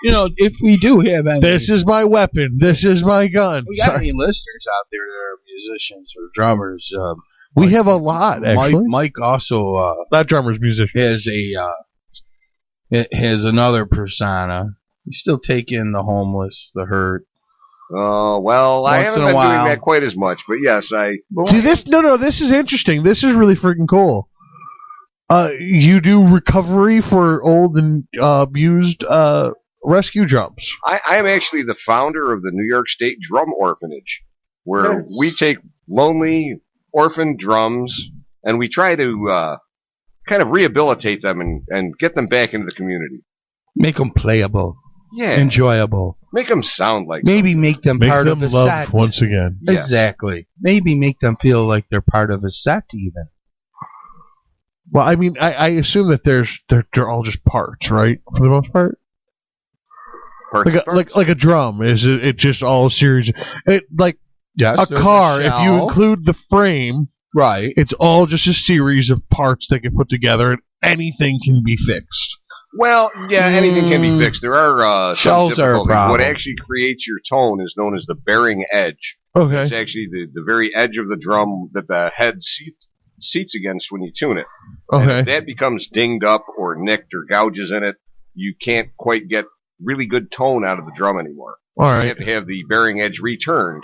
you know, if we do have any... This is my weapon. This is my gun. We got any listeners out there that are musicians or drummers? We have a lot, actually. Mike also... not drummers, musicians. Has another persona. We still take in the homeless, the hurt. Oh, well, I haven't been doing that quite as much, but yes, See, this is interesting. This is really freaking cool. You do recovery for old and abused rescue drums. I am actually the founder of the New York State Drum Orphanage, where we take lonely orphan drums and we try to kind of rehabilitate them and get them back into the community. Make them playable. Yeah. Enjoyable. Make them sound like maybe make them part of a set once again. Yeah. Exactly. Maybe make them feel like they're part of a set even. Well, I mean, I assume that they're all just parts, right? For the most part. Like a drum, is it just all a series? Yes, a car. If you include the frame, right, it's all just a series of parts that get put together, and anything can be fixed. Well, yeah, anything can be fixed. There are shells are a problem. What actually creates your tone is known as the bearing edge. Okay, it's actually the very edge of the drum that the head seats against when you tune it. Okay, and if that becomes dinged up or nicked or gouges in it, you can't quite get really good tone out of the drum anymore. All right, you have to have the bearing edge returned,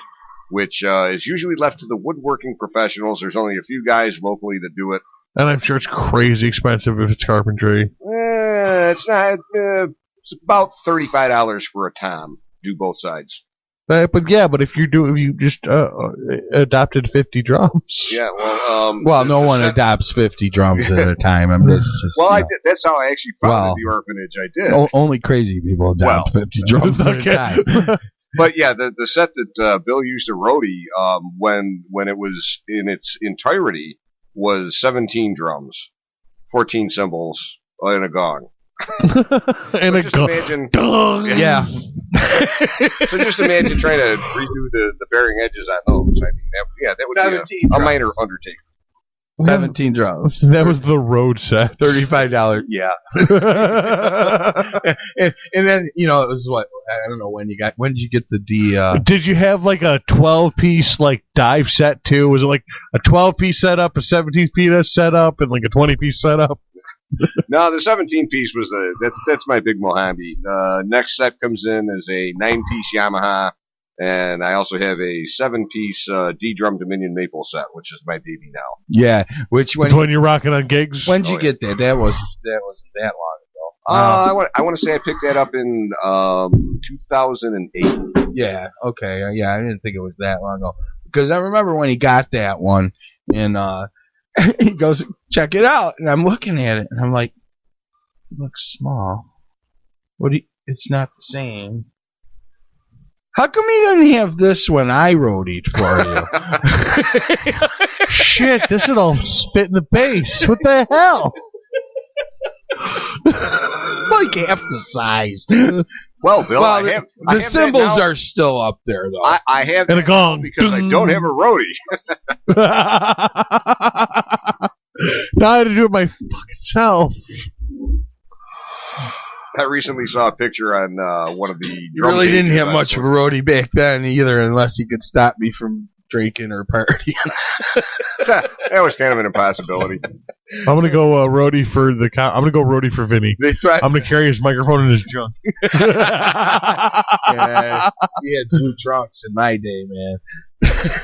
which is usually left to the woodworking professionals. There's only a few guys locally that do it. And I'm sure it's crazy expensive if it's carpentry. It's not. It's about $35 for a tom. Do both sides. But if you just adopted 50 drums. Yeah, well. Well, no one adopts 50 drums at a time. I mean, I did. That's how I actually founded the orphanage. I did. Only crazy people adopt 50 drums at a time. But yeah, the set that Bill used to roadie when it was in its entirety was 17 drums, 14 cymbals, and a gong. And a gong. Yeah. So just imagine trying to redo the bearing edges on those. I mean, that would be a minor undertaking. 17 drums. That was the road set. $35. Yeah. and then, it was what? I don't know when did you get the D? Did you have like a 12-piece like dive set too? Was it like a 12-piece setup, a 17-piece setup, and like a 20-piece setup? No, the 17-piece was that's my big Mojave. Next set comes in as a 9-piece Yamaha. And I also have a 7-piece D-drum Dominion maple set, which is my baby now. Yeah, which when you're rocking on gigs. When did you get that? That wasn't that long ago. I want to say I picked that up in 2008. Yeah. Okay. Yeah, I didn't think it was that long ago because I remember when he got that one, and he goes, "Check it out," and I'm looking at it, and I'm like, "It looks small. It's not the same." How come you didn't have this when I roadied for you? Shit, this would all spit in the bass. What the hell? Like half the size. Well, Bill, the cymbals are still up there, though. I have and a gong because I don't have a roadie. Now I had to do it my fucking self. I recently saw a picture on one of the You really didn't have much of a roadie back then either, unless he could stop me from drinking or partying. That was kind of an impossibility. I'm gonna go roadie for I'm gonna go roadie for Vinny. I'm gonna carry his microphone in his junk. Yeah, we had blue trunks in my day, man.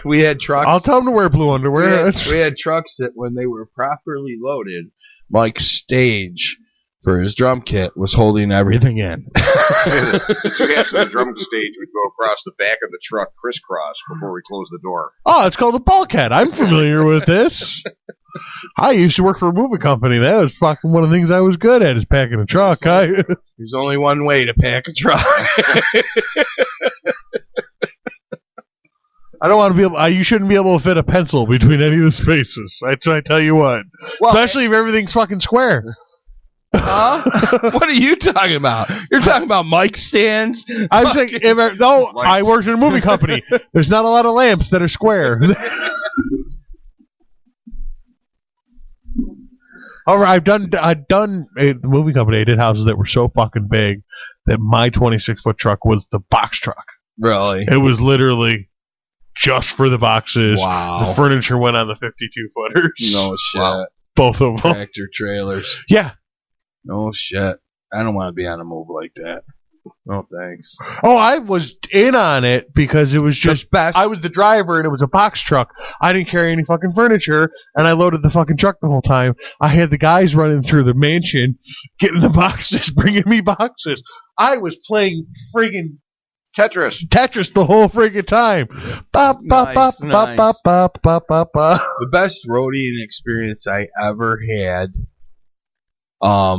We had trucks. I'll tell him to wear blue underwear. We had trucks that, when they were properly loaded, Mike's stage for his drum kit was holding everything in. So the drum stage would go across the back of the truck crisscross before we close the door. Oh, it's called a bulkhead. I'm familiar with this. I used to work for a moving company. That was fucking one of the things I was good at, is packing a truck. There's only one way to pack a truck. I don't want to be able. You shouldn't be able to fit a pencil between any of the spaces. I tell you what. Well, especially if everything's fucking square. What are you talking about? You're talking about mic stands? I'm saying, I worked in a movie company. There's not a lot of lamps that are square. However, I've done a movie company. I did houses that were so fucking big that my 26-foot truck was the box truck. Really? It was literally just for the boxes. Wow. The furniture went on the 52-footers. No shit. Wow. Both of them. Tractor trailers. Yeah. No shit. I don't want to be on a move like that. No thanks. Oh, I was in on it because it was just best. I was the driver and it was a box truck. I didn't carry any fucking furniture and I loaded the fucking truck the whole time. I had the guys running through the mansion, getting the boxes, bringing me boxes. I was playing friggin' Tetris the whole friggin' time. Bop, bop, bop, bop, bop, bop, bop, bop, bop. The best roadieing experience I ever had. I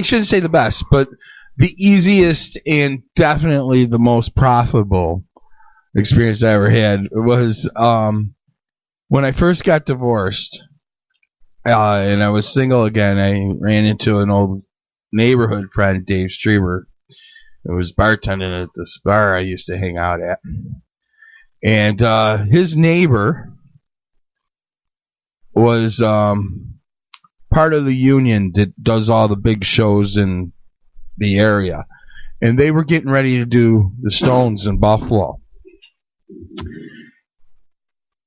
shouldn't say the best, but the easiest and definitely the most profitable experience I ever had was when I first got divorced and I was single again. I ran into an old neighborhood friend, Dave Strieber, who was bartending at this bar I used to hang out at. And his neighbor was part of the union that does all the big shows in the area. And they were getting ready to do the Stones in Buffalo.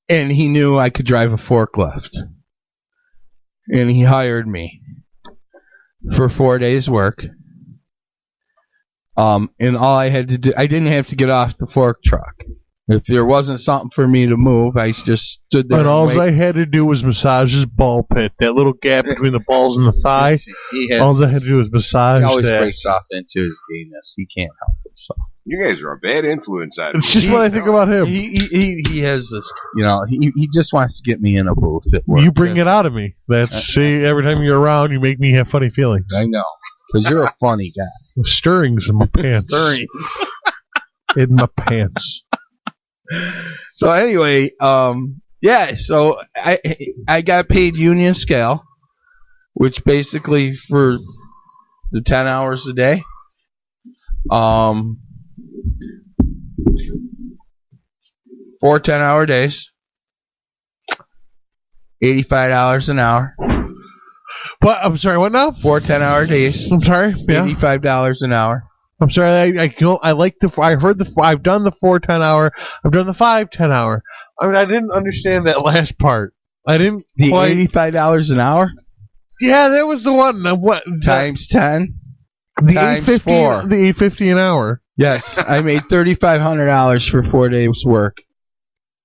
And he knew I could drive a forklift. And he hired me for 4 days' work. And all I had to do, I didn't have to get off the fork truck. If there wasn't something for me to move, I just stood there. But all I had to do was massage his ball pit, that little gap between the balls and the thigh. All I had to do was massage that. He always breaks off into his gayness. He can't help himself. You guys are a bad influence on him. It's just what I think about him. He has this, he just wants to get me in a booth at work. You bring it out of me. See, every time you're around, you make me have funny feelings. I know, because you're a funny guy. Stirrings in my pants. In my pants. So anyway, so I got paid union scale, which basically for the 10 hours a day, 4 10-hour days, $85 an hour. What? I'm sorry. What now? 4 10-hour days. I'm sorry. Yeah. $85 an hour. I'm sorry. I like the. I heard the. I've done the 4 10-hour. I've done the 5 10-hour. I mean, I didn't understand that last part. I didn't. The $85 an hour. Yeah, that was the one. What times 10? The times 850. 4. The $850 an hour. Yes, I made $3,500 for 4 days work,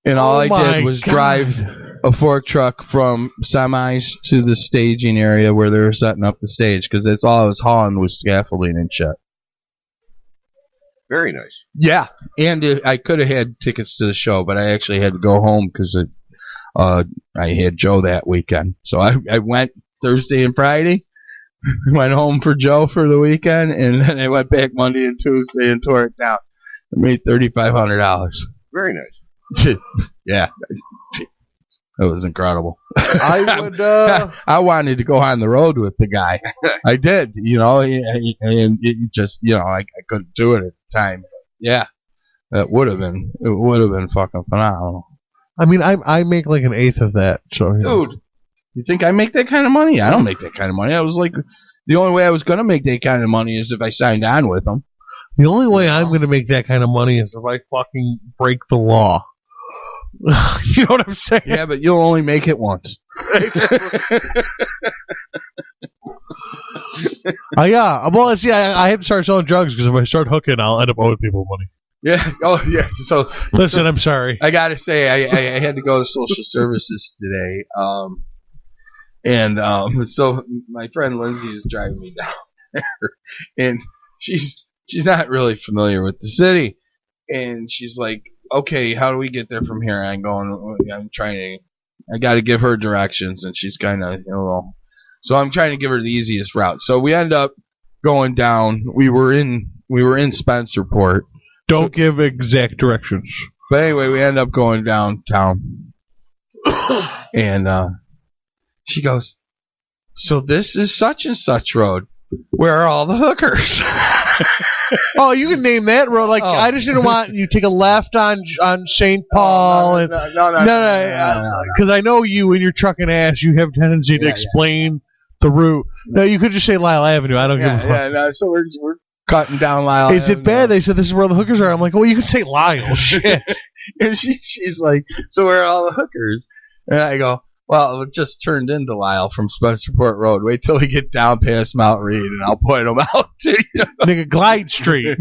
and all I did was drive a fork truck from semis to the staging area where they were setting up the stage, because that's all I was hauling was scaffolding and shit. Very nice. Yeah, and I could have had tickets to the show, but I actually had to go home because I had Joe that weekend. So I went Thursday and Friday, went home for Joe for the weekend, and then I went back Monday and Tuesday and tore it down. I made $3,500. Very nice. Yeah. That was incredible. I would. I wanted to go on the road with the guy. I did, and it just, I couldn't do it at the time. But yeah, it would have been fucking phenomenal. I mean, I make like an eighth of that. So, dude, you think I make that kind of money? I don't make that kind of money. I was like, the only way I was going to make that kind of money is if I signed on with them. The only way I'm going to make that kind of money is if I fucking break the law. You know what I'm saying? Yeah, but you'll only make it once. Yeah. Well, see, I have to start selling drugs because if I start hooking, I'll end up owing people money. Yeah. Oh, yeah. So listen, I'm sorry. I got to say, I had to go to social services today. So my friend Lindsay is driving me down there, and she's not really familiar with the city, and she's like, okay, how do we get there from here? I got to give her directions, and she's kind of, so I'm trying to give her the easiest route. So we end up going down. We were in Spencerport. Don't give exact directions. But anyway, we end up going downtown, and she goes, so this is such and such road. Where are all the hookers? Oh, you can name that road. Like, I just didn't want you to take a left on St. Paul. No. Because I know you and your trucking ass, you have a tendency to explain the route. No, you could just say Lyle Avenue. I don't give a fuck. Yeah, no, so we're cutting down Lyle Is it bad? They said this is where the hookers are. I'm like, well, you can say Lyle. Shit. And she's like, so where are all the hookers? And I go, well, it just turned into Lyle from Spencerport Road. Wait till we get down past Mount Reed, and I'll point them out to you. Nigga, Glide Street.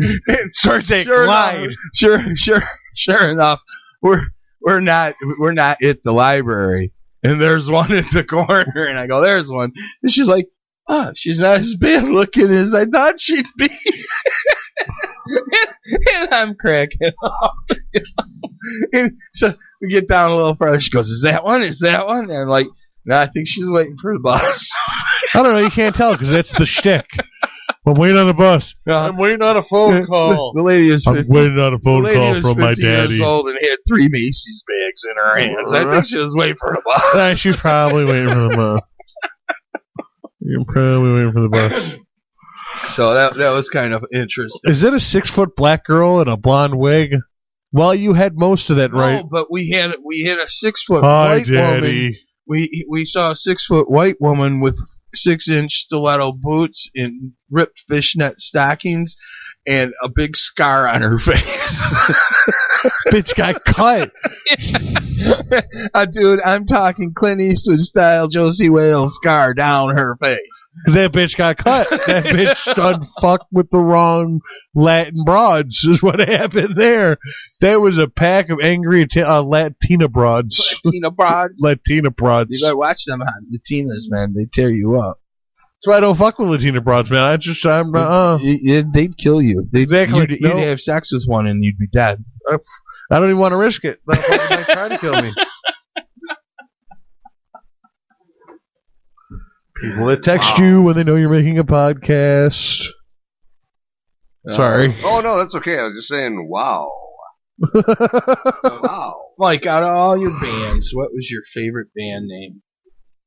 Starts at Glide. Sure enough, we're not at the library, and there's one in the corner, and I go, there's one, and she's like, oh, she's not as bad looking as I thought she'd be. And I'm cracking up. And so we get down a little further. She goes, is that one? And I'm like, no, I think she's waiting for the bus. I don't know. You can't tell because that's the shtick. I'm waiting on a bus. I'm waiting on a phone call. The lady is 50, I'm waiting on a phone call from my daddy. Years old and had 3 Macy's bags in her hands. I think she was waiting for the bus. She's probably waiting for the bus. You're probably waiting for the bus. So that was kind of interesting. Is it a 6-foot black girl in a blonde wig? Well, you had most of that right. No, but we had a 6-foot white Daddy. woman. We saw a 6-foot white woman with 6-inch stiletto boots and ripped fishnet stockings and a big scar on her face. Bitch got cut. Dude, I'm talking Clint Eastwood style Josie Wales scar down her face. Because that bitch got cut. That bitch done fucked with the wrong Latin broads is what happened there. That was a pack of angry Latina broads. Latina broads? Latina broads. You gotta watch them Latinas, man. They tear you up. That's why I don't fuck with Latina broads, man. They'd kill you. Exactly. You'd have sex with one and you'd be dead. I don't even want to risk it. They might try to kill me. People that text you when they know you're making a podcast. Sorry. Oh, no, that's okay. I was just saying, wow. Wow. Mike, out of all your bands, what was your favorite band name?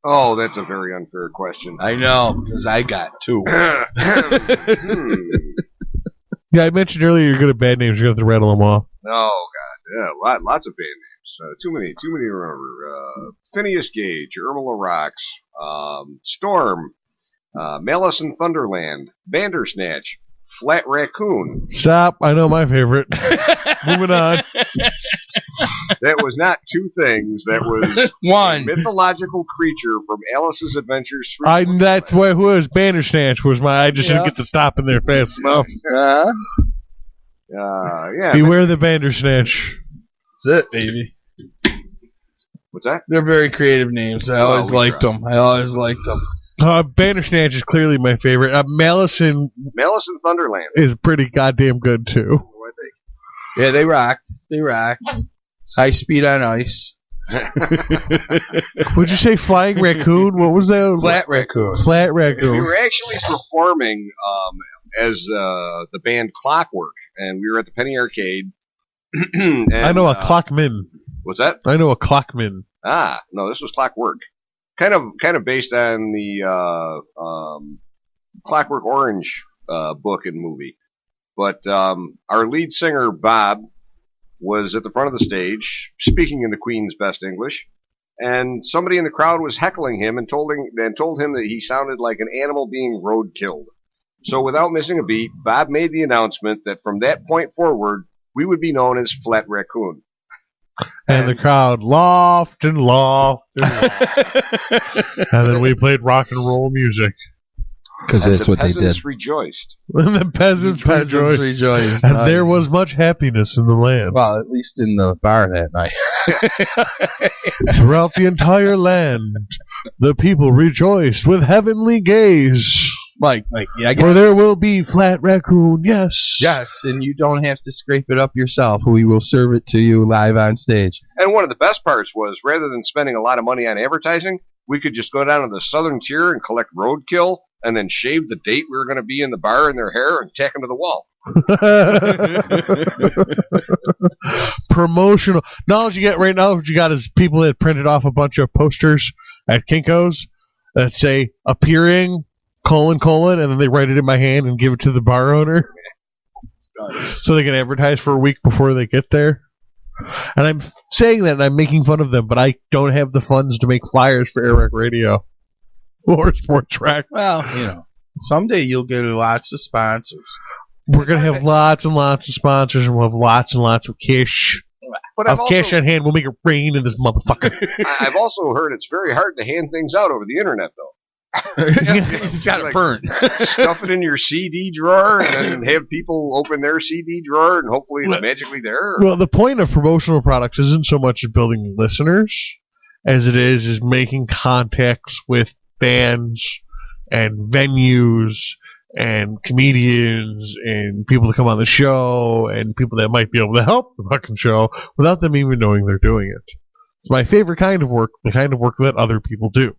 Oh, that's a very unfair question. I know, because I got 2. Yeah, I mentioned earlier you're good at bad names. You're going to have to rattle them off. Oh, God. Yeah, lots of band Too many to remember. Phineas Gage, Irma Rocks, Storm, Malice in Thunderland, Bandersnatch, Flat Raccoon. Stop. I know my favorite. Moving on. That was not two things. That was one a mythological creature from Alice's Adventures. That's who it was. Bandersnatch was my. I just didn't get to stop in there fast enough. Yeah. Beware the Bandersnatch. That's it, baby. What's that? They're very creative names. I always liked them. Bandersnatch is clearly my favorite. Malice in Thunderland is pretty goddamn good too. I think. Yeah, they rock. High speed on ice. Would you say Flying Raccoon? What was that? Flat Raccoon. Flat Raccoon. We were actually performing as the band Clockwork, and we were at the Penny Arcade. And, I know a Clockman. What's that? I know a Clockman. No, this was Clockwork. Kind of based on the Clockwork Orange book and movie. But our lead singer, Bob, was at the front of the stage, speaking in the Queen's best English, and somebody in the crowd was heckling him and told him that he sounded like an animal being road-killed. So without missing a beat, Bob made the announcement that from that point forward, we would be known as Flat Raccoon. And the crowd laughed and laughed and laughed. And then we played rock and roll music. Because that's what they did. The peasants rejoiced. And the peasants rejoiced. And there was much happiness in the land. Well, at least in the bar that night. Throughout the entire land, the people rejoiced with heavenly gaze. Mike, yeah, for there will be Flat Raccoon, yes. Yes, and you don't have to scrape it up yourself. We will serve it to you live on stage. And one of the best parts was, rather than spending a lot of money on advertising, we could just go down to the Southern Tier and collect roadkill, and then shave the date we were going to be in the bar in their hair and tack them to the wall. Promotional. Knowledge you get right now, what you got is people that printed off a bunch of posters at Kinko's that say, appearing... : and then they write it in my hand and give it to the bar owner. Nice. So they can advertise for a week before they get there. And I'm saying that and I'm making fun of them, but I don't have the funds to make flyers for AirWreckRadio or SportsWreck. Well, someday you'll get lots of sponsors. We're going to have lots and lots of sponsors, and we'll have lots and lots of cash. But cash on hand. We'll make it rain in this motherfucker. I've also heard it's very hard to hand things out over the internet, though. It's got to burn. Stuff it in your CD drawer and then have people open their CD drawer and hopefully it's magically there. Well, the point of promotional products isn't so much building listeners as it is making contacts with bands and venues and comedians and people to come on the show and people that might be able to help the fucking show without them even knowing they're doing it. It's my favorite kind of work, the kind of work that other people do.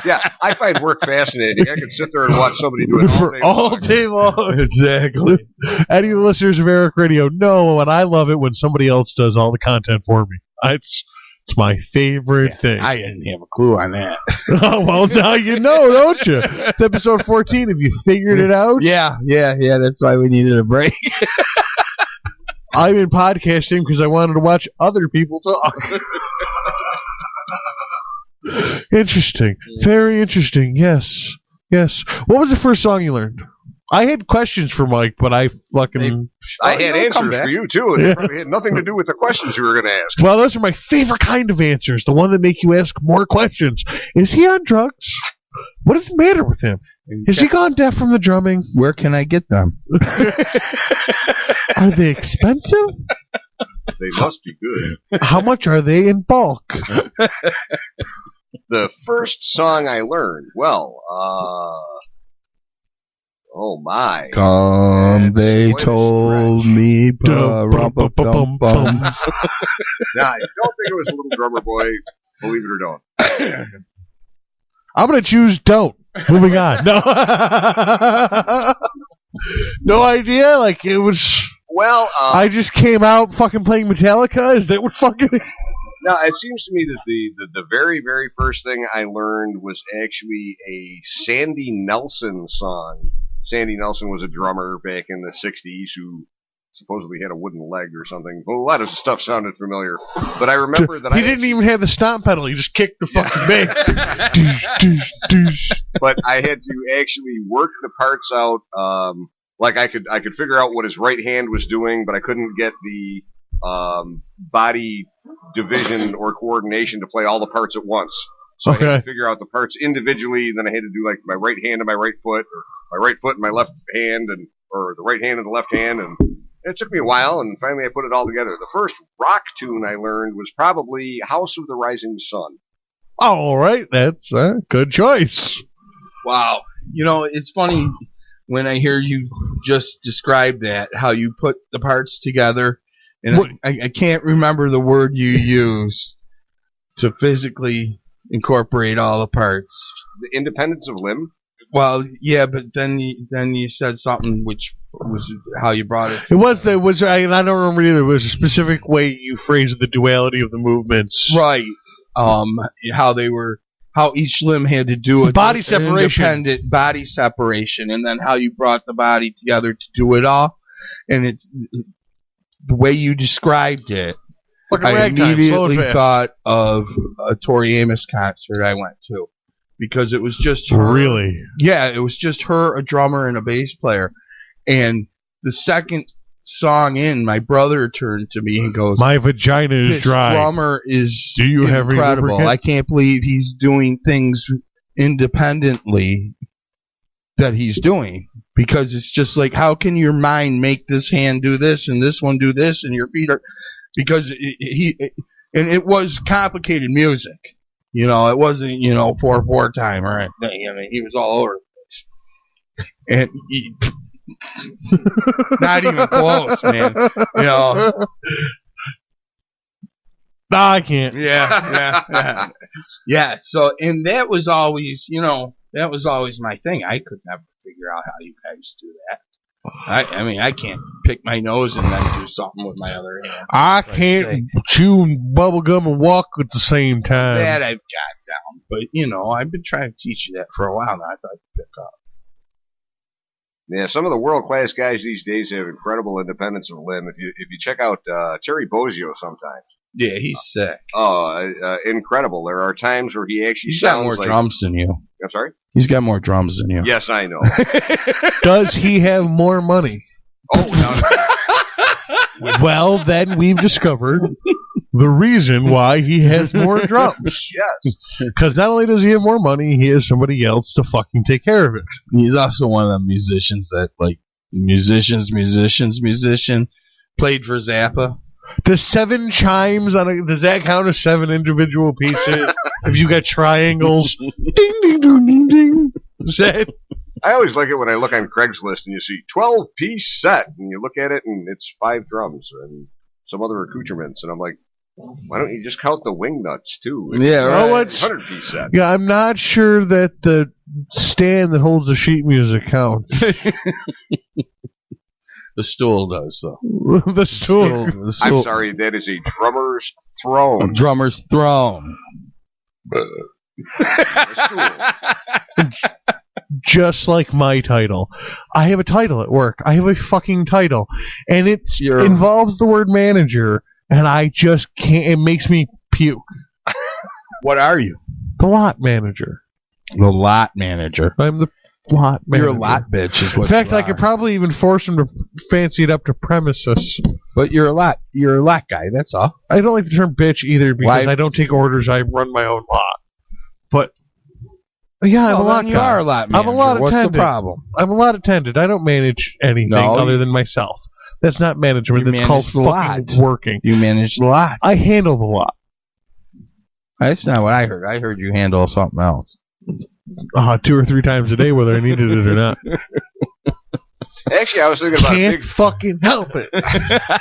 Yeah, I find work fascinating. I could sit there and watch somebody do it all day long. Exactly. Any of the listeners of AirWreckRadio know, and I love it when somebody else does all the content for me. It's my favorite thing. I didn't have a clue on that. Oh, well, now you know, don't you? It's episode 14. Have you figured it out? Yeah. That's why we needed a break. I'm in podcasting because I wanted to watch other people talk. Interesting. Very interesting. Yes. What was the first song you learned? I had questions for Mike, but I had answers for you, too. And it had nothing to do with the questions you were going to ask. Well, those are my favorite kind of answers. The one that make you ask more questions. Is he on drugs? What is the matter with him? Has he gone deaf from the drumming? Where can I get them? Are they expensive? They must be good. How much are they in bulk? The first song I learned, oh my. Come, they told me. Nah, I don't think it was Little Drummer Boy, believe it or don't. I'm going to choose don't. Moving on. No. No idea? Like, it was... Well, I just came out fucking playing Metallica? Is that what fucking... No, it seems to me that the very, very first thing I learned was actually a Sandy Nelson song. Sandy Nelson was a drummer back in the 60s who supposedly had a wooden leg or something. Well, a lot of stuff sounded familiar, but I remember that he didn't even have the stomp pedal. He just kicked the fucking bass. But I had to actually work the parts out. Like I could figure out what his right hand was doing, but I couldn't get the body division or coordination to play all the parts at once. So I had to figure out the parts individually, and then I had to do like my right hand and my right foot, or my right foot and my left hand, or the right hand and the left hand, and it took me a while, and finally I put it all together. The first rock tune I learned was probably House of the Rising Sun. All right, that's a good choice. Wow. You know, it's funny when I hear you just describe that, how you put the parts together, and I can't remember the word you used to physically incorporate all the parts. The independence of limb? Well, yeah, but then you said something which was how you brought it together. I don't remember either. It was a specific way you phrased the duality of the movements. Right. How each limb had to do a body separation, independent body separation, and then how you brought the body together to do it all. And it's the way you described it. I immediately thought of a Tori Amos concert I went to, because it was just her. Really? Yeah, it was just her, a drummer, and a bass player. And the second song in, my brother turned to me and goes, "My vagina is dry. This drummer is Do you have incredible. I can't believe he's doing things independently that he's doing, because it's just like, how can your mind make this hand do this and this one do this and your feet are, because it was complicated music, you know, it wasn't, 4/4 time or anything. I mean, he was all over the place, and not even close, man. No, I can't. Yeah. So, and that was always, my thing. I could never figure out how you guys do that. I mean, I can't pick my nose and then do something with my other hand. I can't chew bubble gum and walk at the same time. That I've got down, but I've been trying to teach you that for a while now. I thought you'd pick up. Yeah, some of the world-class guys these days have incredible independence of limb. If you check out Terry Bozzio sometimes. Yeah, he's sick. Incredible. There are times where he actually He's got more drums than you. I'm sorry? He's got more drums than you. Yes, I know. Does he have more money? Well, then we've discovered the reason why he has more drums. Yes. Because not only does he have more money, he has somebody else to fucking take care of it. He's also one of the musicians that, like, musician, played for Zappa. Does 7 chimes does that count as 7 individual pieces? If you got triangles, ding ding ding ding ding. Is that? I always like it when I look on Craigslist and you see 12-piece set, and you look at it and it's 5 drums and some other accoutrements, and I'm like, why don't you just count the wing nuts too? Yeah, right. 100-piece set. Yeah, I'm not sure that the stand that holds the sheet music counts. The stool does, though. The stool. I'm sorry, that is a drummer's throne. A drummer's throne. Just like my title. I have a title at work. I have a fucking title. And it involves the word manager, and I just can't. It makes me puke. What are you? The lot manager. The lot manager. I'm the lot manager. You're a lot bitch is what. In fact, I could probably even force him to fancy it up to premises. But you're a lot guy, that's all. I don't like the term bitch either, because I don't take orders. I run my own lot. But yeah, I'm a lot guy. You are a lot manager. I'm a lot attendant. What's the problem? I'm a lot attendant. I don't manage anything other than myself. That's not management. That's called fucking working. You manage the lot. I handle the lot. That's not what I heard. I heard you handle something else. 2 or 3 times a day, whether I needed it or not. Actually, I was thinking about Can't fucking help it. I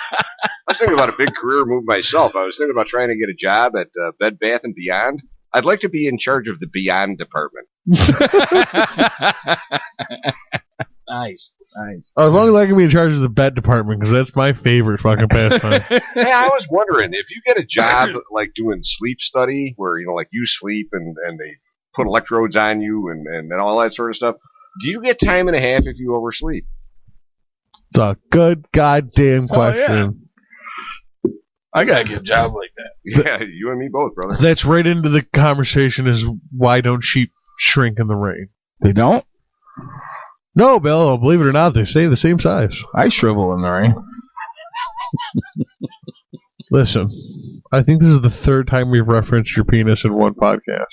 was thinking about a big career move myself. I was thinking about trying to get a job at Bed Bath & Beyond. I'd like to be in charge of the Beyond department. Nice. As long as I can be in charge of the bed department, because that's my favorite fucking pastime. Hey, I was wondering, if you get a job like doing sleep study, where like you sleep and they put electrodes on you and all that sort of stuff, do you get time and a half if you oversleep? It's a good goddamn question. Yeah. I gotta get a job like that. Yeah, you and me both, brother. That's right into the conversation is why don't sheep shrink in the rain? They don't? No, Bill, believe it or not, they stay the same size. I shrivel in the rain. Listen, I think this is the third time we've referenced your penis in one podcast.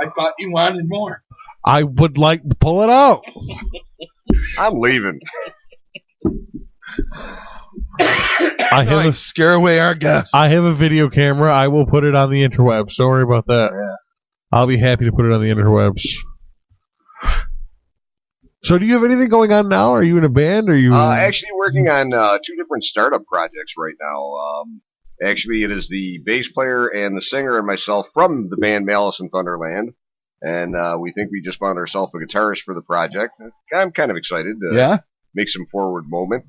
I thought you wanted more. I would like to pull it out. I'm leaving. Scare away our guests. I have a video camera. I will put it on the interwebs. Don't worry about that. Yeah. I'll be happy to put it on the interwebs. So do you have anything going on now? Are you in a band? Or are you actually working on 2 different startup projects right now. Actually, it is the bass player and the singer and myself from the band Malice in Thunderland. And we think we just found ourselves a guitarist for the project. I'm kind of excited to make some forward movement,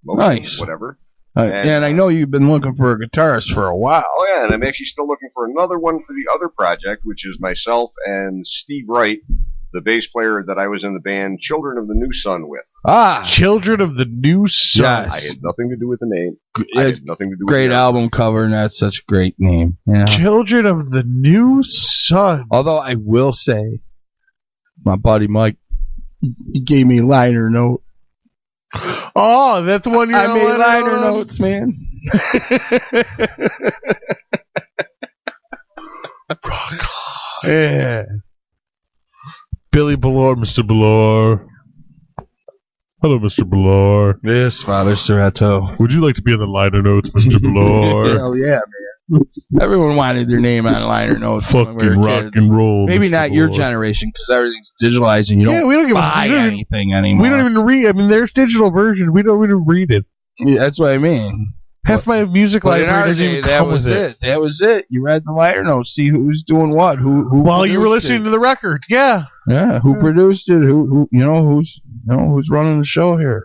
nice. Whatever. And I know you've been looking for a guitarist for a while. Oh, yeah, and I'm actually still looking for another one for the other project, which is myself and Steve Wright, the bass player that I was in the band Children of the New Sun with. Children of the New Sun. Yes. I had nothing to do with the name. I had nothing to do with great album cover, and that's such a great name. Yeah. Children of the New Sun. Although I will say, my buddy Mike, he gave me a liner note. Oh, that's the one I made liner notes, man. Yeah. Billy Ballore, Mr. Ballore. Hello, Mr. Ballore. Yes, Father Serrato. Would you like to be on the liner notes, Mr. Ballore? Hell yeah, man. Everyone wanted their name on liner notes. Fucking when we were rock kids. And roll. Maybe Mr. not Ballore. your generation, because everything's digitalized and you don't buy anything anymore. We don't even read. I mean, there's digital versions. We don't even read it. Yeah, that's what I mean. Half my music library doesn't even come with it. That was it. You read the liner notes, see who's doing what, who while you were listening to the record. Yeah. Yeah. Who produced it? Who's running the show here?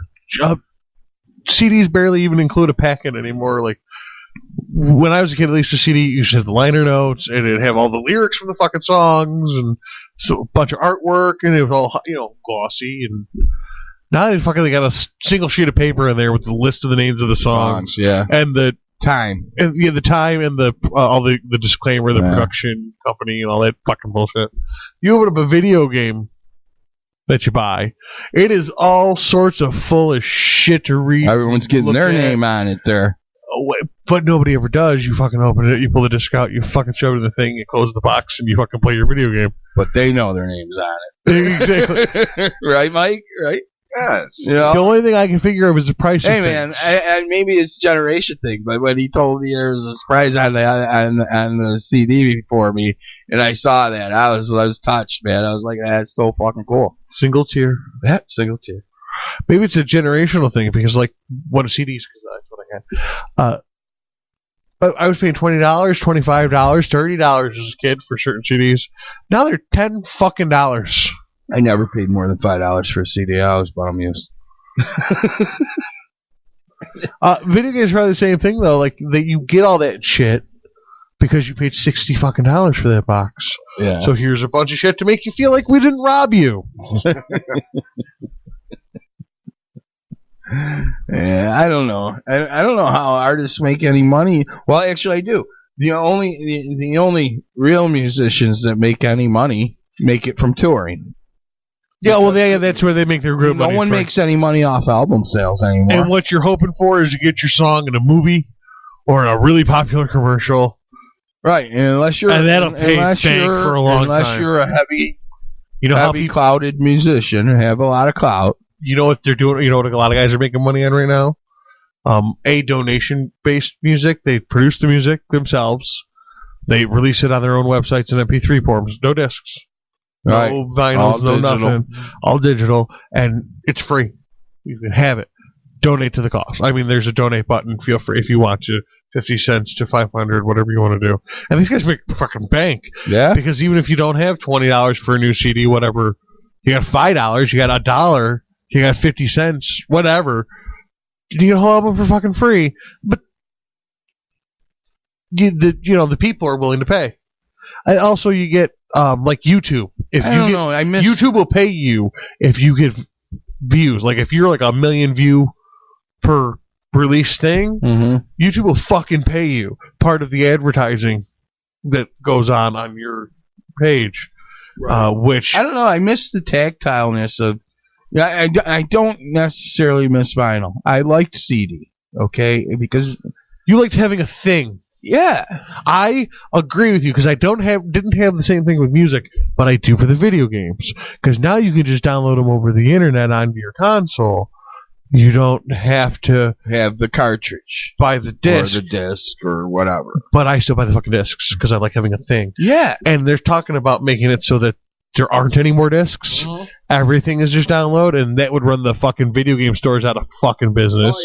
CDs barely even include a packet anymore. Like when I was a kid, at least the CD used to have the liner notes and it'd have all the lyrics from the fucking songs and so a bunch of artwork and it was all glossy and. Now they got a single sheet of paper in there with the list of the names of the songs, and the time, and the time, and the all the disclaimer, the production company, and all that fucking bullshit. You open up a video game that you buy, it is all sorts of full of shit to read. Everyone's getting their name on it there, but nobody ever does. You fucking open it, you pull the disc out, you fucking shove it in the thing, you close the box, and you fucking play your video game. But they know their names on it, exactly, right, Mike? Right. Yes. The only thing I can figure of is the price. Hey man, and maybe it's a generation thing, but when he told me there was a surprise on the CD before me, and I saw that, I was touched, man. I was like, that's so fucking cool. Single tier. That single tier. Maybe it's a generational thing because what a CDs because that's what I had. I was paying $20, $25, $30 as a kid for certain CDs. Now they're $10 fucking. I never paid more than $5 for a CD. I always bought them used. Video games are probably the same thing though. Like that, you get all that shit because you paid $60 fucking for that box. Yeah. So here's a bunch of shit to make you feel like we didn't rob you. Yeah, I don't know. I don't know how artists make any money. Well, actually, I do. The only real musicians that make any money make it from touring. Yeah, well, that's where they make their good money. No one makes any money off album sales anymore. And what you're hoping for is to get your song in a movie or in a really popular commercial. Right, and that'll pay bank for a long time. Unless you're a heavy heavy clouded musician and have a lot of clout. You know what they're doing? You know what a lot of guys are making money on right now? Donation-based music. They produce the music themselves. They release it on their own websites and MP3 forms. No discs. Right. No vinyls, no nothing. All digital, and it's free. You can have it. Donate to the cause. I mean, there's a donate button. Feel free if you want to. 50 cents to 500, whatever you want to do. And these guys make fucking bank. Yeah. Because even if you don't have $20 for a new CD, whatever, you got $5, you got $1, you got 50 cents, whatever. You get a whole album for fucking free. But the people are willing to pay. And also, you get like YouTube. YouTube will pay you if you get views. Like if you're like a million view per release thing, YouTube will fucking pay you part of the advertising that goes on your page. Right. Which I don't know. I miss the tactileness of. I don't necessarily miss vinyl. I liked CD. Okay, because you liked having a thing. Yeah, I agree with you because I didn't have the same thing with music, but I do for the video games. Because now you can just download them over the internet onto your console. You don't have to have the cartridge, buy the disc, or the disc, or whatever. But I still buy the fucking discs because I like having a thing. Yeah, and they're talking about making it so that there aren't any more discs. Mm-hmm. Everything is just download, and that would run the fucking video game stores out of fucking business. Oh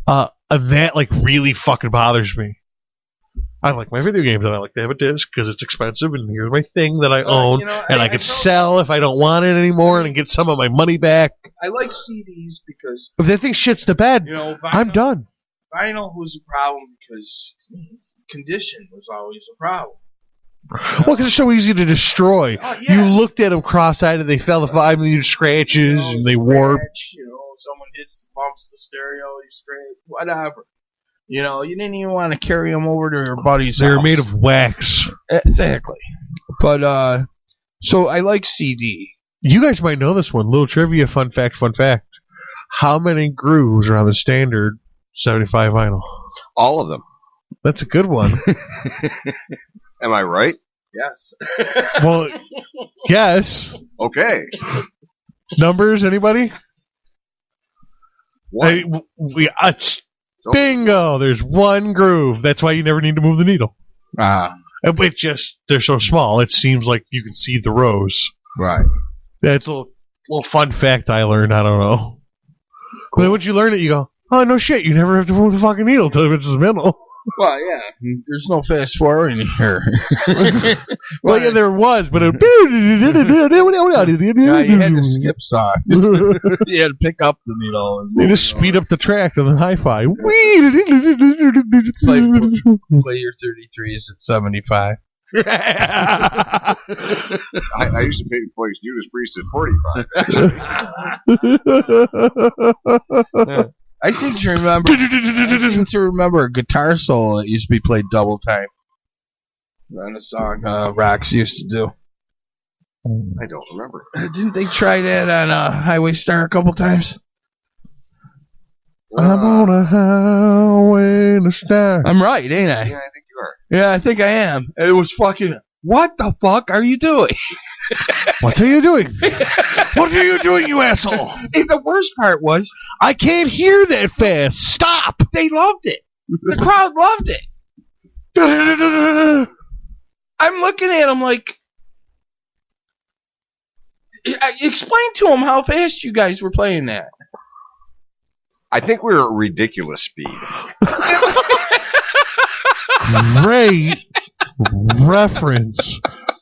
yeah. And that like really fucking bothers me. I like my video games, and I like to have a disc because it's expensive, and here's my thing that I own, and I could sell if I don't want it anymore, and get some of my money back. I like CDs because if that thing shits the bed, I'm done. Vinyl was a problem because condition was always a problem. Well, because it's so easy to destroy. Oh, yeah. You looked at them cross-eyed, and they fell 5 million scratches, and they warp. Someone bumps the stereo, you scratch, whatever. You didn't even want to carry them over to your buddy's house. They're made of wax. Exactly. But, so I like CD. You guys might know this one. Little trivia, fun fact. How many grooves are on the standard 75 vinyl? All of them. That's a good one. Am I right? Yes. Well, yes. Okay. Numbers, anybody? One. Bingo! There's one groove. That's why you never need to move the needle. They're so small, it seems like you can see the rows. Right. That's a little fun fact I learned. I don't know. Cool. But then once you learn it, you go, oh, no shit, you never have to move the fucking needle until it's in the middle. Well, yeah. There's no fast forward in here. Well, yeah, there was, but it... you had to skip songs. You had to pick up the needle. They just speed up the track to the hi-fi. Play your 33s at 75. I used to play Judas Priest at 45. I seem to remember a guitar solo that used to be played double time. On a song Rox used to do. I don't remember. Didn't they try that on Highway Star a couple times? I'm on a highway to star. I'm right, ain't I? Yeah, I think you are. Yeah, I think I am. It was fucking... What the fuck are you doing? What are you doing? What are you doing, you asshole? And the worst part was, I can't hear that fast. Stop! They loved it. The crowd loved it. I'm looking at them like, explain to them how fast you guys were playing that. I think we were at ridiculous speed. Great reference.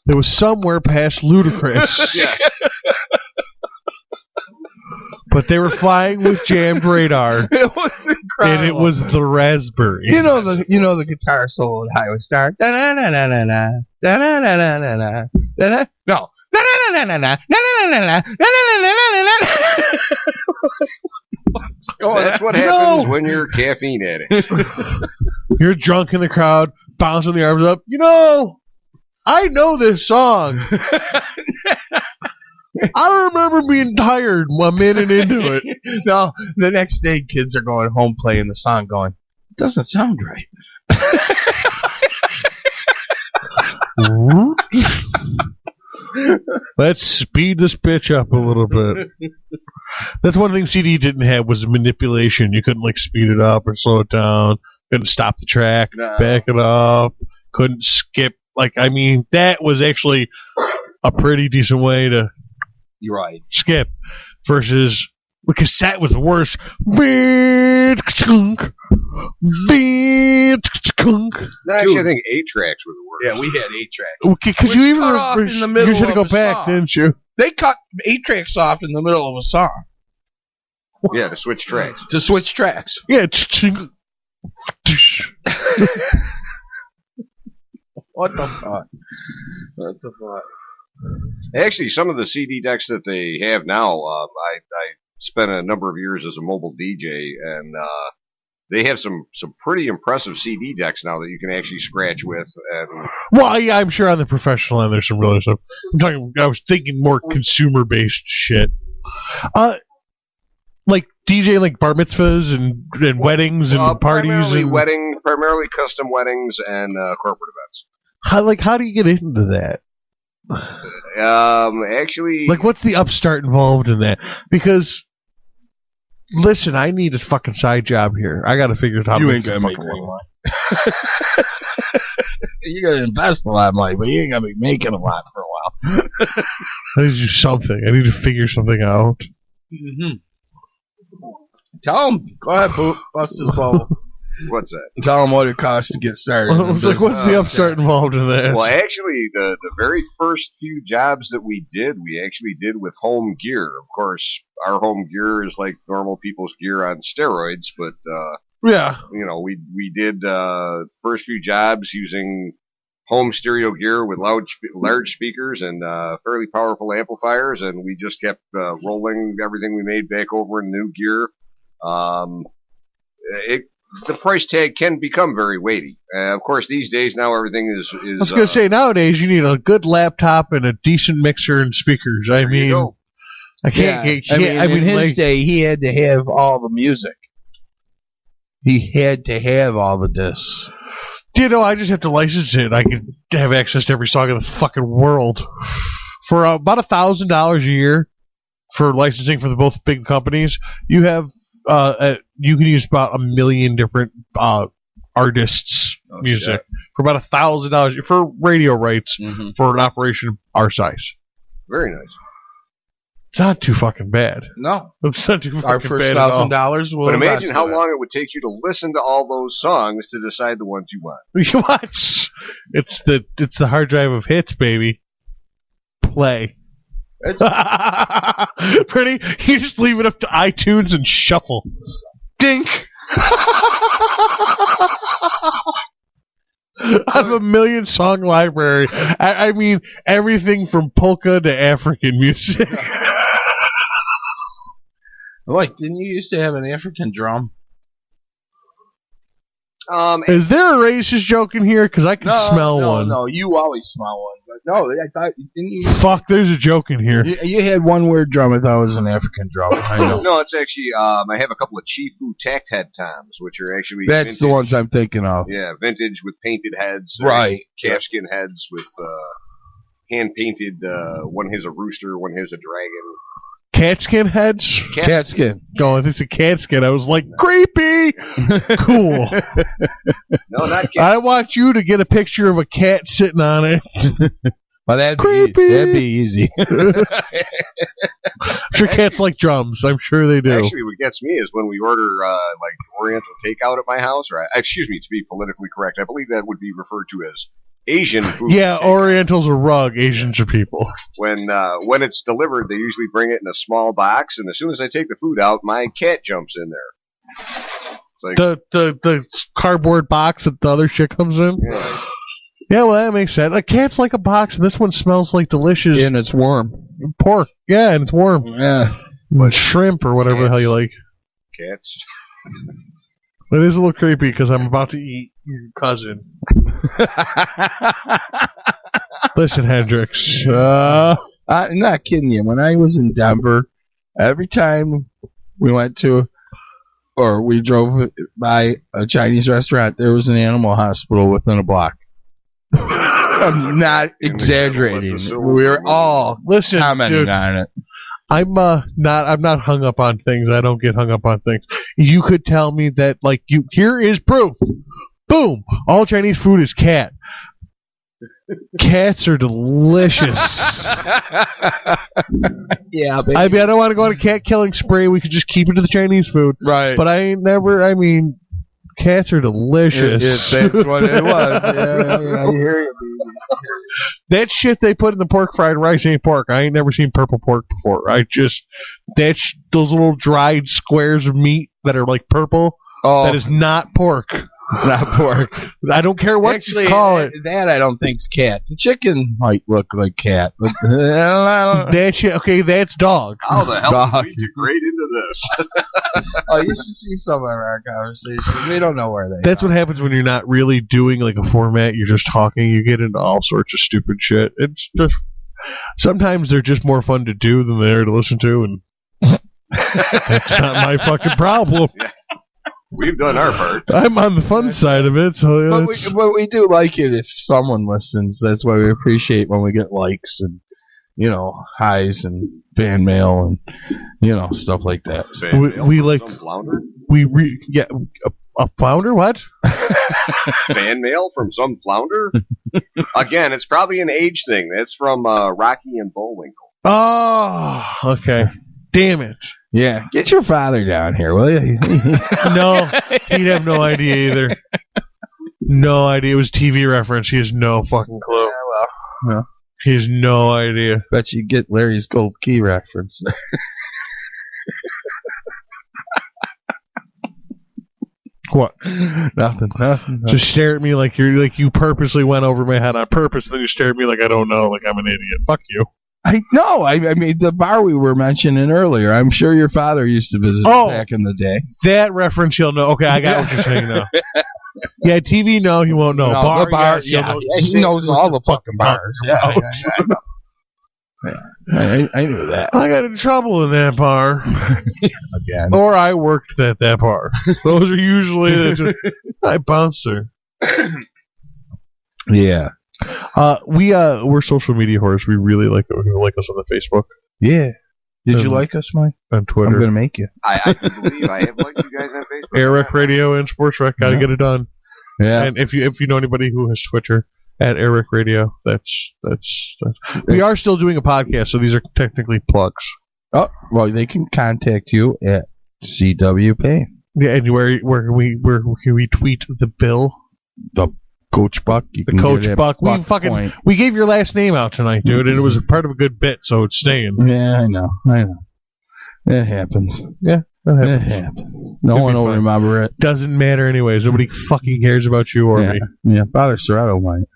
It was somewhere past ludicrous. Yes. But they were flying with jammed radar. It was incredible. And it was the Raspberry. You know the guitar solo at Highway Star. No. That's what happens when you're a caffeine addict. You're drunk in the crowd, bouncing the arms up. I know this song. I remember being tired 1 minute into it. No, the next day kids are going home playing the song going, it doesn't sound right. Let's speed this bitch up a little bit. That's one thing CD didn't have was manipulation. You couldn't speed it up or slow it down. Couldn't stop the track, back it up. Couldn't skip. That was actually a pretty decent way to skip versus the cassette was the worst. Actually, I think 8 tracks were the worst. Yeah, we had 8 tracks. Okay, because you even cut off in the middle. You should go back, song. didn't you? They cut 8 tracks off in the middle of a song. Yeah, to switch tracks. Yeah. What the fuck? Actually, some of the CD decks that they have now, I spent a number of years as a mobile DJ, and they have some pretty impressive CD decks now that you can actually scratch with. And well, yeah, I'm sure on the professional end there's some really stuff. I was thinking more consumer-based shit. Like DJ, like bar mitzvahs and weddings and parties. Primarily custom weddings and corporate events. How do you get into that? Actually, like, what's the upstart involved in that? Because, listen, I need a fucking side job here. I got to figure out how to make some fucking money. You got to invest a lot of money, but you ain't gonna be making a lot for a while. I need to do something. I need to figure something out. Mm-hmm. Tell him. Go ahead, Poop. Bust his bubble. What's that? Tell them what it costs to get started. Well, it's like, what's the upstart involved in that? Well, actually, the very first few jobs that we actually did with home gear. Of course, our home gear is like normal people's gear on steroids, but yeah, we did first few jobs using home stereo gear with large speakers and fairly powerful amplifiers, and we just kept rolling everything we made back over in new gear. The price tag can become very weighty. Of course, these days now everything is. I was going to say, nowadays you need a good laptop and a decent mixer and speakers. I mean, in his day, he had to have all the music. He had to have all the discs. I just have to license it. I can have access to every song in the fucking world for about $1,000 a year for licensing for both big companies. You have. You can use about 1 million different artists' music for about $1,000 for radio rights for an operation our size. Very nice. It's not too fucking bad. No, it's not too fucking our first bad. $1,000 will. But imagine how long it would take you to listen to all those songs to decide the ones you want. You watch. It's the hard drive of hits, baby. Play. Pretty. You just leave it up to iTunes and shuffle. Dink. I have 1 million song library. I mean, everything from polka to African music. Like, didn't you used to have an African drum? Is there a racist joke in here? Because I can smell one. No, you always smell one. But no, I thought, didn't you? Fuck, there's a joke in here. You had one weird drum. I thought it was an African drum. I know. No, it's actually, I have a couple of Chifu tack head toms, which are actually That's vintage. The ones I'm thinking of. Yeah, vintage with painted heads. Right. Calfskin heads with hand-painted, one has a rooster, one has a dragon. Catskin heads? Catskin. Oh, this is a catskin. I was like, creepy! Cool. No, not cat. I want you to get a picture of a cat sitting on it. Well, that'd be easy. I'm sure cats like drums. I'm sure they do. Actually, what gets me is when we order like Oriental takeout at my house, or excuse me, to be politically correct, I believe that would be referred to as Asian food. Yeah, Orientals are rug. Asians are people. When it's delivered, they usually bring it in a small box, and as soon as I take the food out, my cat jumps in there. It's like, the cardboard box that the other shit comes in? Yeah. Yeah, well, that makes sense. A cat's like a box, and this one smells like delicious. And it's warm. Pork. Yeah, and it's warm. Yeah. But shrimp or whatever the hell you like. Cats. It is a little creepy because I'm about to eat your cousin. Listen, Hendrix. I'm not kidding you. When I was in Denver, every time we went to or we drove by a Chinese restaurant, there was an animal hospital within a block. I'm not exaggerating. We were all commenting on it. I'm not hung up on things. I don't get hung up on things. You could tell me that, like, here is proof. Boom! All Chinese food is cat. Cats are delicious. Yeah, baby. I mean, I don't want to go on a cat killing spree. We could just keep it to the Chinese food. Right. But cats are delicious. That's what it was. Yeah, I hear you. That shit they put in the pork fried rice ain't pork. I ain't never seen purple pork before. Those little dried squares of meat that are like purple. Oh, that is not pork. It's not pork. I don't care what you call it. That I don't think's cat. The chicken might look like cat. But that shit, okay, that's dog. How the hell did we degrade into this? Oh, you should see some of our conversations. We don't know where they That's what happens when you're not really doing like a format. You're just talking. You get into all sorts of stupid shit. It's just sometimes they're just more fun to do than they are to listen to, and that's not my fucking problem. Yeah. We've done our part. I'm on the fun side of it, so but we do like it if someone listens. That's why we appreciate when we get likes and highs and fan mail and stuff like that. We like flounder. A flounder. What? Fan mail from some flounder. Again, it's probably an age thing. That's from Rocky and Bullwinkle. Oh, okay. Damn it. Yeah, get your father down here, will you? No, he'd have no idea either. No idea. It was TV reference. He has no fucking clue. Yeah, well, no. He has no idea. Bet you get Larry's gold key reference. What? Nothing. Just stare at me like you purposely went over my head on purpose. Then you stare at me like I don't know, like I'm an idiot. Fuck you. I mean, the bar we were mentioning earlier, I'm sure your father used to visit back in the day. That reference you'll know. Okay, I got what you're saying now. Yeah, TV, no, he won't know. No, bar, the bar, yeah, he knows all the fucking bars. Yeah, I knew that. I got in trouble in that bar. Again. Or I worked at that bar. Those are usually I bounced her. Yeah. We're social media whores. We really like us on the Facebook. Yeah. Did you like us, Mike? On Twitter. I'm gonna make you. I can believe I have liked you guys on Facebook. AirWreckRadio and SportsWreck. Gotta get it done. Yeah. And if you know anybody who has Twitter at AirWreckRadio, that's. We are still doing a podcast, so these are technically plugs. Oh well, they can contact you at CW Payne. Yeah, and where can we tweet the bill? The Coach Buck. The Coach Buck. We gave your last name out tonight, dude, and it was a part of a good bit, so it's staying. Yeah, I know. It happens. Yeah, it happens. No one will remember it. Doesn't matter anyways. Nobody fucking cares about you or me. Yeah, Father Serrato might.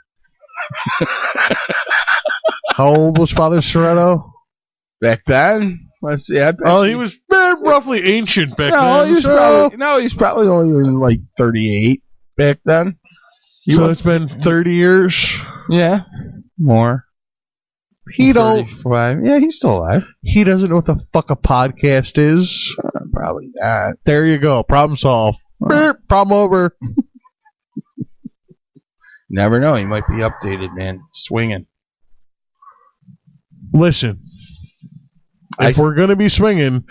How old was Father Serrato? Back then? Let's see. He was roughly ancient back then. He's probably only like 38 back then. So it's been 30 years? Yeah. More. He don't. 35. Yeah, he's still alive. He doesn't know what the fuck a podcast is. Probably not. There you go. Problem solved. Problem over. Never know. He might be updated, man. Swinging. Listen. If we're going to be swinging,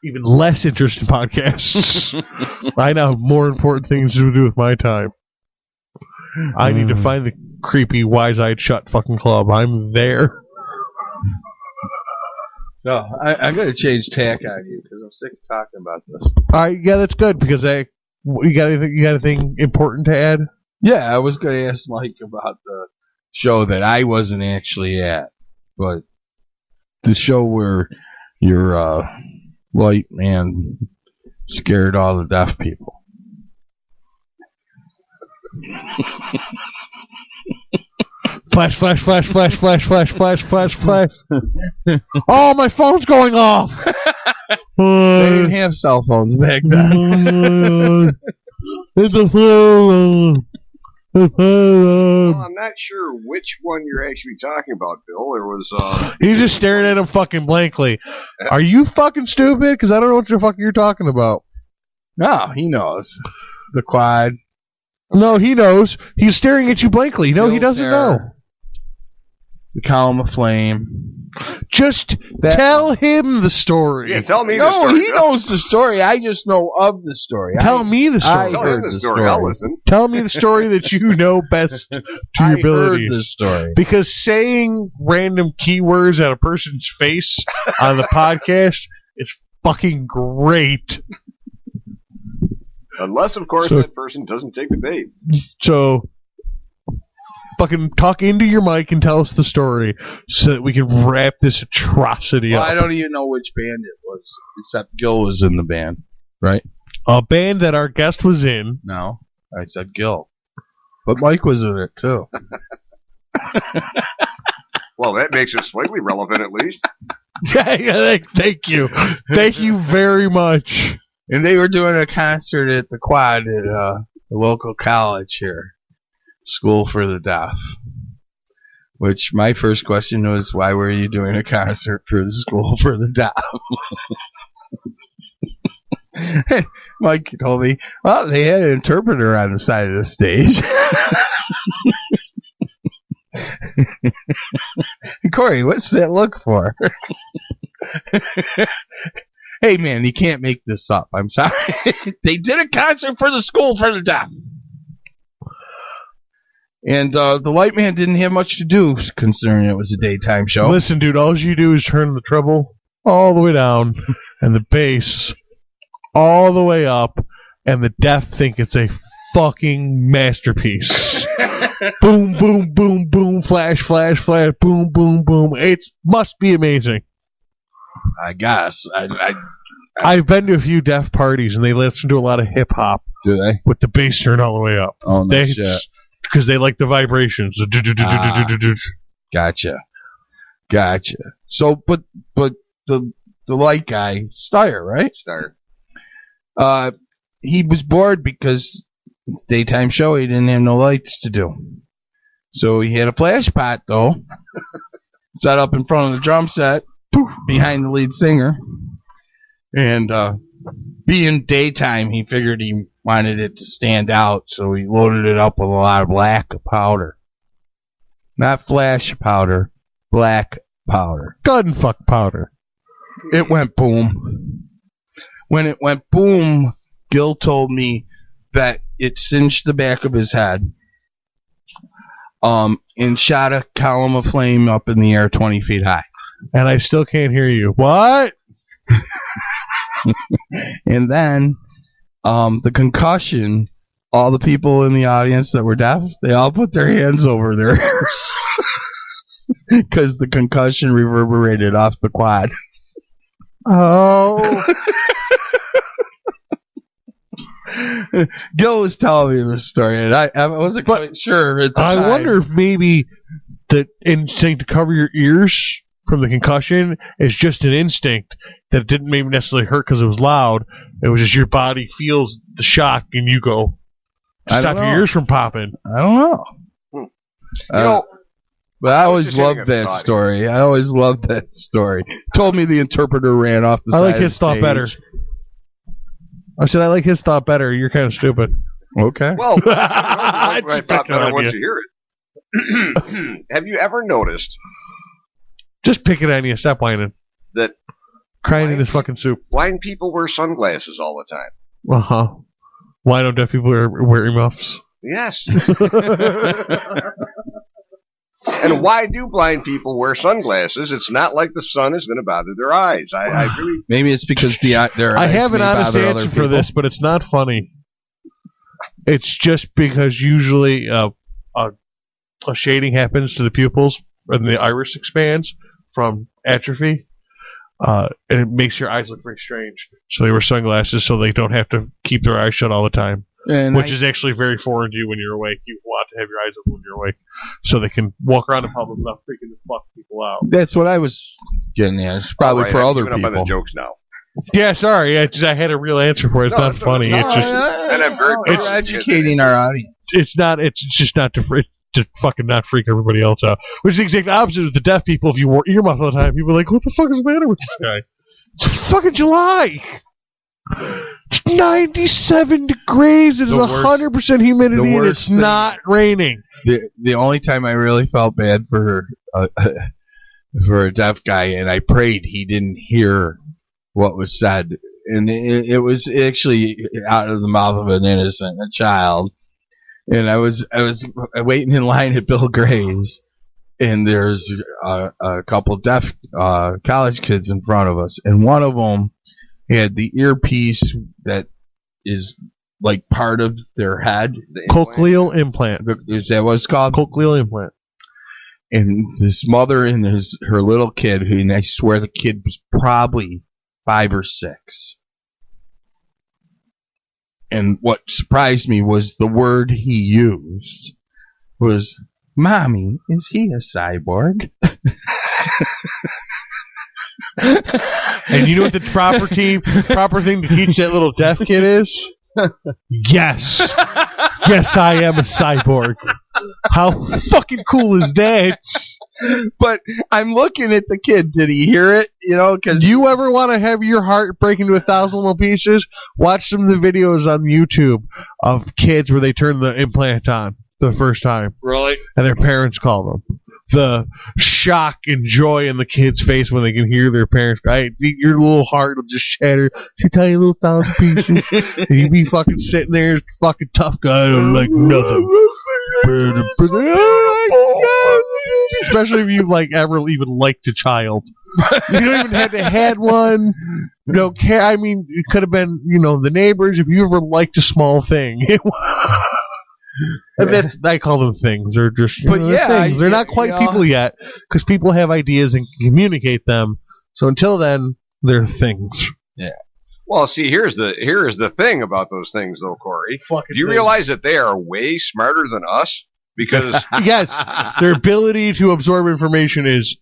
even less interest in podcasts. I now have more important things to do with my time. I need to find the creepy, wise-eyed shut fucking club. I'm there. So I'm going to change tack on you because I'm sick of talking about this. All right, yeah, that's good because you got anything important to add? Yeah, I was going to ask Mike about the show that I wasn't actually at, but the show where your white man scared all the deaf people. Flash, flash, flash, flash, flash, flash, flash, flash, flash. Oh, my phone's going off. They didn't have cell phones back then. It's a phone. Well, I'm not sure which one you're actually talking about, Bill. There was he's just staring at him fucking blankly. Are you fucking stupid? Because I don't know what the fuck you're talking about. No, he knows. The quad. No, he knows. He's staring at you blankly. No, he doesn't know. The column of flame. Just tell him the story. Yeah, tell me the story. No, he knows the story. I just know of the story. Tell me the story. Tell him the story. I'll listen. Tell me the story that you know best to your abilities. Heard the story. Because saying random keywords at a person's face on the podcast is fucking great. Unless, of course, that person doesn't take the bait. So, fucking talk into your mic and tell us the story so that we can wrap this atrocity up. I don't even know which band it was, except Gil was in the band, right? A band that our guest was in. No, I said Gil. But Mike was in it, too. Well, that makes it slightly relevant, at least. Thank you. Thank you very much. And they were doing a concert at the Quad at the local college here, School for the Deaf. Which my first question was, why were you doing a concert for the School for the Deaf? Mike told me, well, they had an interpreter on the side of the stage. Cory, what's that look for? Hey, man, you can't make this up. I'm sorry. They did a concert for the School for the Deaf. And the light man didn't have much to do, considering it was a daytime show. Listen, dude, all you do is turn the treble all the way down and the bass all the way up, and the deaf think it's a fucking masterpiece. Boom, boom, boom, boom, flash, flash, flash, boom, boom, boom. It must be amazing. I guess. I've been to a few deaf parties, and they listen to a lot of hip-hop. Do they? With the bass turned all the way up. Oh, no shit. Because they like the vibrations. Gotcha. So, but the light guy, Steyer, right? Steyer. He was bored because it's a daytime show. He didn't have no lights to do. So he had a flash pot, though, set up in front of the drum set, behind the lead singer. And being daytime, he figured he wanted it to stand out, so he loaded it up with a lot of black powder. Not flash powder, black powder. Gun fuck powder. It went boom. When it went boom, Gil told me that it singed the back of his head and shot a column of flame up in the air 20 feet high. And I still can't hear you. What? And then the concussion, all the people in the audience that were deaf, they all put their hands over their ears because the concussion reverberated off the quad. Oh. Gil was telling me this story, and I wasn't quite sure at the time. I wonder if maybe the instinct to cover your ears from the concussion is just an instinct that it didn't maybe necessarily hurt because it was loud. It was just your body feels the shock and you go, stop your ears from popping. I don't know. But I always loved that story. Told me the interpreter ran off the side. I like his thought better. I said I like his thought better. You're kind of stupid. Okay. Well, I thought better once you hear it. Have you ever noticed? Just pick it on you. Stop whining. That crying in his fucking soup. Blind people wear sunglasses all the time. Uh-huh. Why don't deaf people wear earmuffs? Yes. And why do blind people wear sunglasses? It's not like the sun is going to bother their eyes. I really maybe it's because I have an honest answer for this, but it's not funny. It's just because usually a shading happens to the pupils and the iris expands from atrophy, and it makes your eyes look very strange. So they wear sunglasses so they don't have to keep their eyes shut all the time. Which is actually very foreign to you when you're awake. You want to have your eyes open when you're awake so they can walk around in public without freaking the fuck people out. That's what I was getting at. It's probably for other people. I'm on the jokes now. Yeah, sorry. I had a real answer for it. It's not funny. It's educating our audience. It's just not to fucking not freak everybody else out. Which is the exact opposite of the deaf people. If you wore earmuffs all the time, people are like, what the fuck is the matter with this guy? It's fucking July. It's 97 degrees. It is 100% humidity, and it's not raining. The only time I really felt bad for a deaf guy, and I prayed he didn't hear what was said, and it was actually out of the mouth of an innocent child. And I was waiting in line at Bill Gray's, and there's a couple deaf college kids in front of us, and one of them had the earpiece that is like part of their head. Cochlear implant. Is that what it's called? Cochlear implant. And this mother and her little kid, and I swear the kid was probably 5 or 6. And what surprised me was the word he used was, "Mommy, is he a cyborg?" And you know what the proper thing to teach that little deaf kid is? Yes. Yes, I am a cyborg. How fucking cool is that? But I'm looking at the kid. Did he hear it? You know, because you ever want to have your heart break into 1,000 little pieces? Watch some of the videos on YouTube of kids where they turn the implant on the first time. Really? And their parents call them. The shock and joy in the kid's face when they can hear their parents. Your little heart will just shatter to tiny little 1,000 pieces. And you be fucking sitting there as a fucking tough guy like nothing. Especially if you ever even liked a child. You don't even have to had one. No care. I mean, it could have been, the neighbors. If you ever liked a small thing. And I call them things. They're just things. They're not quite people yet, because people have ideas and can communicate them. So until then, they're things. Yeah. Well, see, here is the thing about those things, though, Cory. Do you realize that they are way smarter than us? Because yes, their ability to absorb information is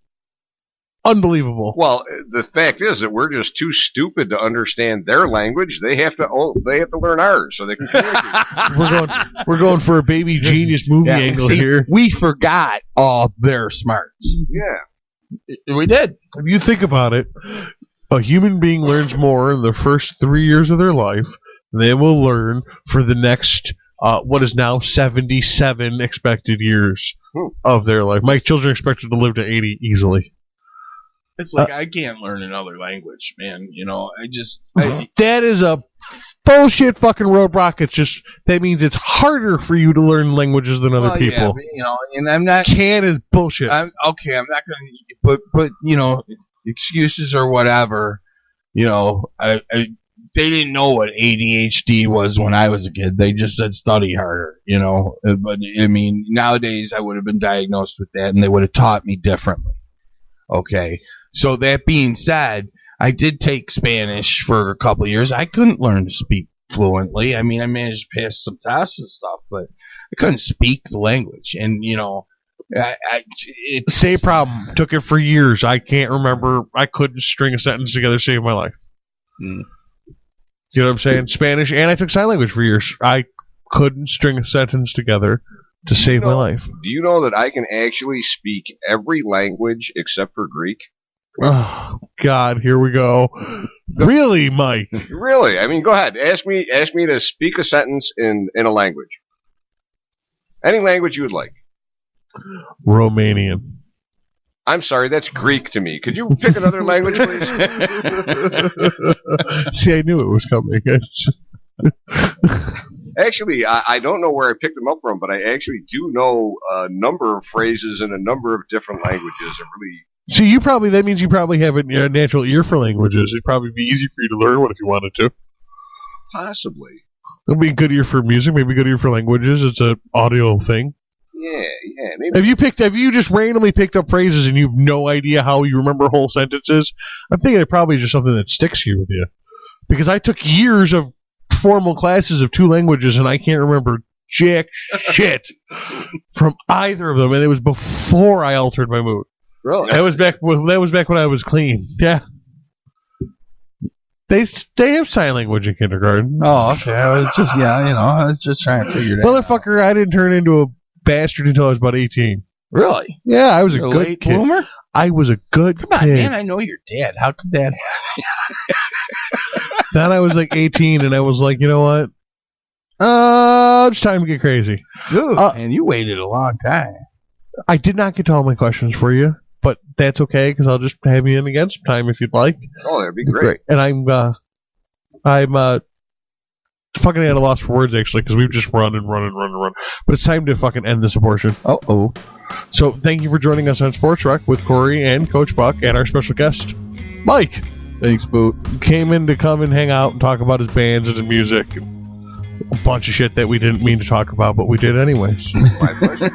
unbelievable. Well, the fact is that we're just too stupid to understand their language. They have to learn ours so they can communicate. We're going for a baby genius movie angle here. We forgot all their smarts. Yeah, we did. If you think about it, a human being learns more in the first 3 years of their life than they will learn for the next what is now 77 expected years of their life. My children are expected to live to 80 easily. It's like I can't learn another language, man. That is a bullshit fucking roadblock. That means it's harder for you to learn languages than other people. Yeah, and I'm not. Can is bullshit. I'm not going to put excuses or whatever. They didn't know what ADHD was when I was a kid. They just said study harder, But I mean, nowadays I would have been diagnosed with that, and they would have taught me differently. Okay. So that being said, I did take Spanish for a couple of years. I couldn't learn to speak fluently. I mean, I managed to pass some tests and stuff, but I couldn't speak the language. And it's same problem. Took it for years. I can't remember. I couldn't string a sentence together to save my life. You know what I'm saying? Spanish, and I took sign language for years. I couldn't string a sentence together to save my life. Do you know that I can actually speak every language except for Greek? Oh God, here we go. Really, Mike? Really? I mean, go ahead. Ask me to speak a sentence in a language. Any language you would like. Romanian. I'm sorry, that's Greek to me. Could you pick another language, please? See, I knew it was coming. Actually, I don't know where I picked them up from, but I actually do know a number of phrases in a number of different languages. It really. See, that means you probably have a natural ear for languages. It'd probably be easy for you to learn one if you wanted to. Possibly. It'll be a good ear for music, maybe a good ear for languages. It's an audio thing. Yeah, maybe. Have you just randomly picked up phrases and you have no idea how you remember whole sentences? I'm thinking it probably is just something that sticks here with you. Because I took years of formal classes of 2 languages and I can't remember jack shit from either of them, and it was before I altered my mood. Really? That was back when I was clean. Yeah. They have sign language in kindergarten. Oh, okay. I was just trying to figure it out. Motherfucker, I didn't turn into a bastard until I was about 18. Really? Yeah, I was a good late kid. bloomer? I was a good kid. Come on, man, I know your dad. How could that happen? Then I was like 18, and I was like, you know what? It's time to get crazy. Dude, and you waited a long time. I did not get to all my questions for you, but that's okay, because I'll just have you in again sometime if you'd like. Oh, that'd be great. And I'm fucking at a loss for words, actually, because we've just run. But it's time to fucking end this abortion. Uh-oh. So thank you for joining us on SportsWreck with Cory and Coach Buck and our special guest, Mike. Thanks, Boot. Came in to come and hang out and talk about his bands and his music and a bunch of shit that we didn't mean to talk about, but we did anyways. My pleasure.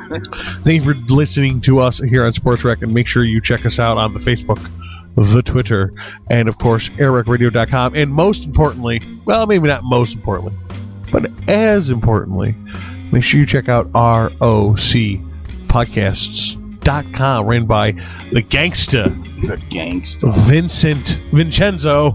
Thank you for listening to us here on SportsWreck, and make sure you check us out on the Facebook, the Twitter, and of course, AirWreckRadio.com. And most importantly, well, maybe not most importantly, But as importantly, make sure you check out ROCpodcasts.com, ran by the gangsta Vincenzo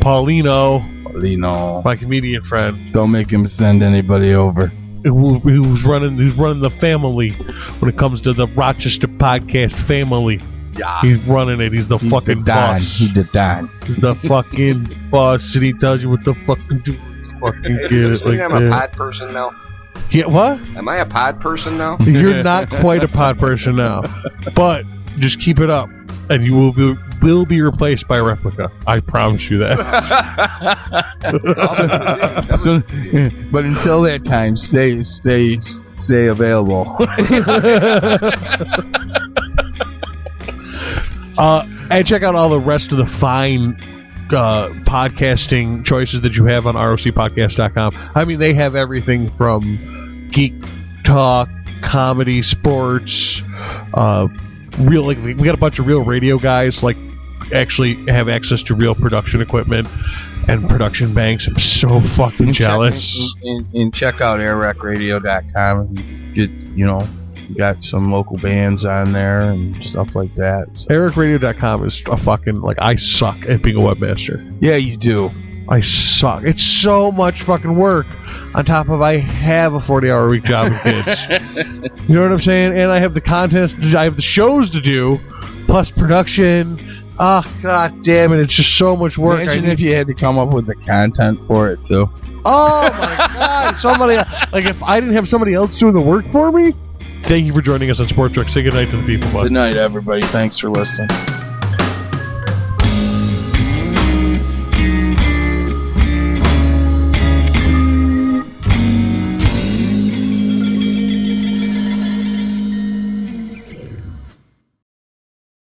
Paulino, my comedian friend. Don't make him send anybody over. Who's running the family when it comes to the Rochester podcast family. Yeah. He's running it. He's the fucking boss. He's the Don. He's the fucking boss, and he tells you what the fuck to do. Fucking get it like I'm a pod person now. Yeah, what? Am I a pod person now? You're not quite a pod person now, but just keep it up, and you will be replaced by a replica. I promise you that. But until that time, stay available. And check out all the rest of the fine podcasting choices that you have on ROCpodcast.com. I mean, they have everything from geek talk, comedy, sports, real. Like, we got a bunch of real radio guys, like, actually have access to real production equipment and production banks. I'm so fucking jealous. And check out AirWreckRadio.com. You got some local bands on there and stuff like that. So. AirWreckRadio.com is a fucking, like, I suck at being a webmaster. Yeah, you do. I suck. It's so much fucking work on top of I have a 40-hour-a-week job with kids. You know what I'm saying? And I have the content, I have the shows to do, plus production. Oh, god damn it. It's just so much work. Imagine if you had to come up with the content for it, too. Oh, my god. Somebody, like, if I didn't have somebody else doing the work for me. Thank you for joining us on SportsWreck. Say goodnight to the people, bud. Good night, everybody. Thanks for listening.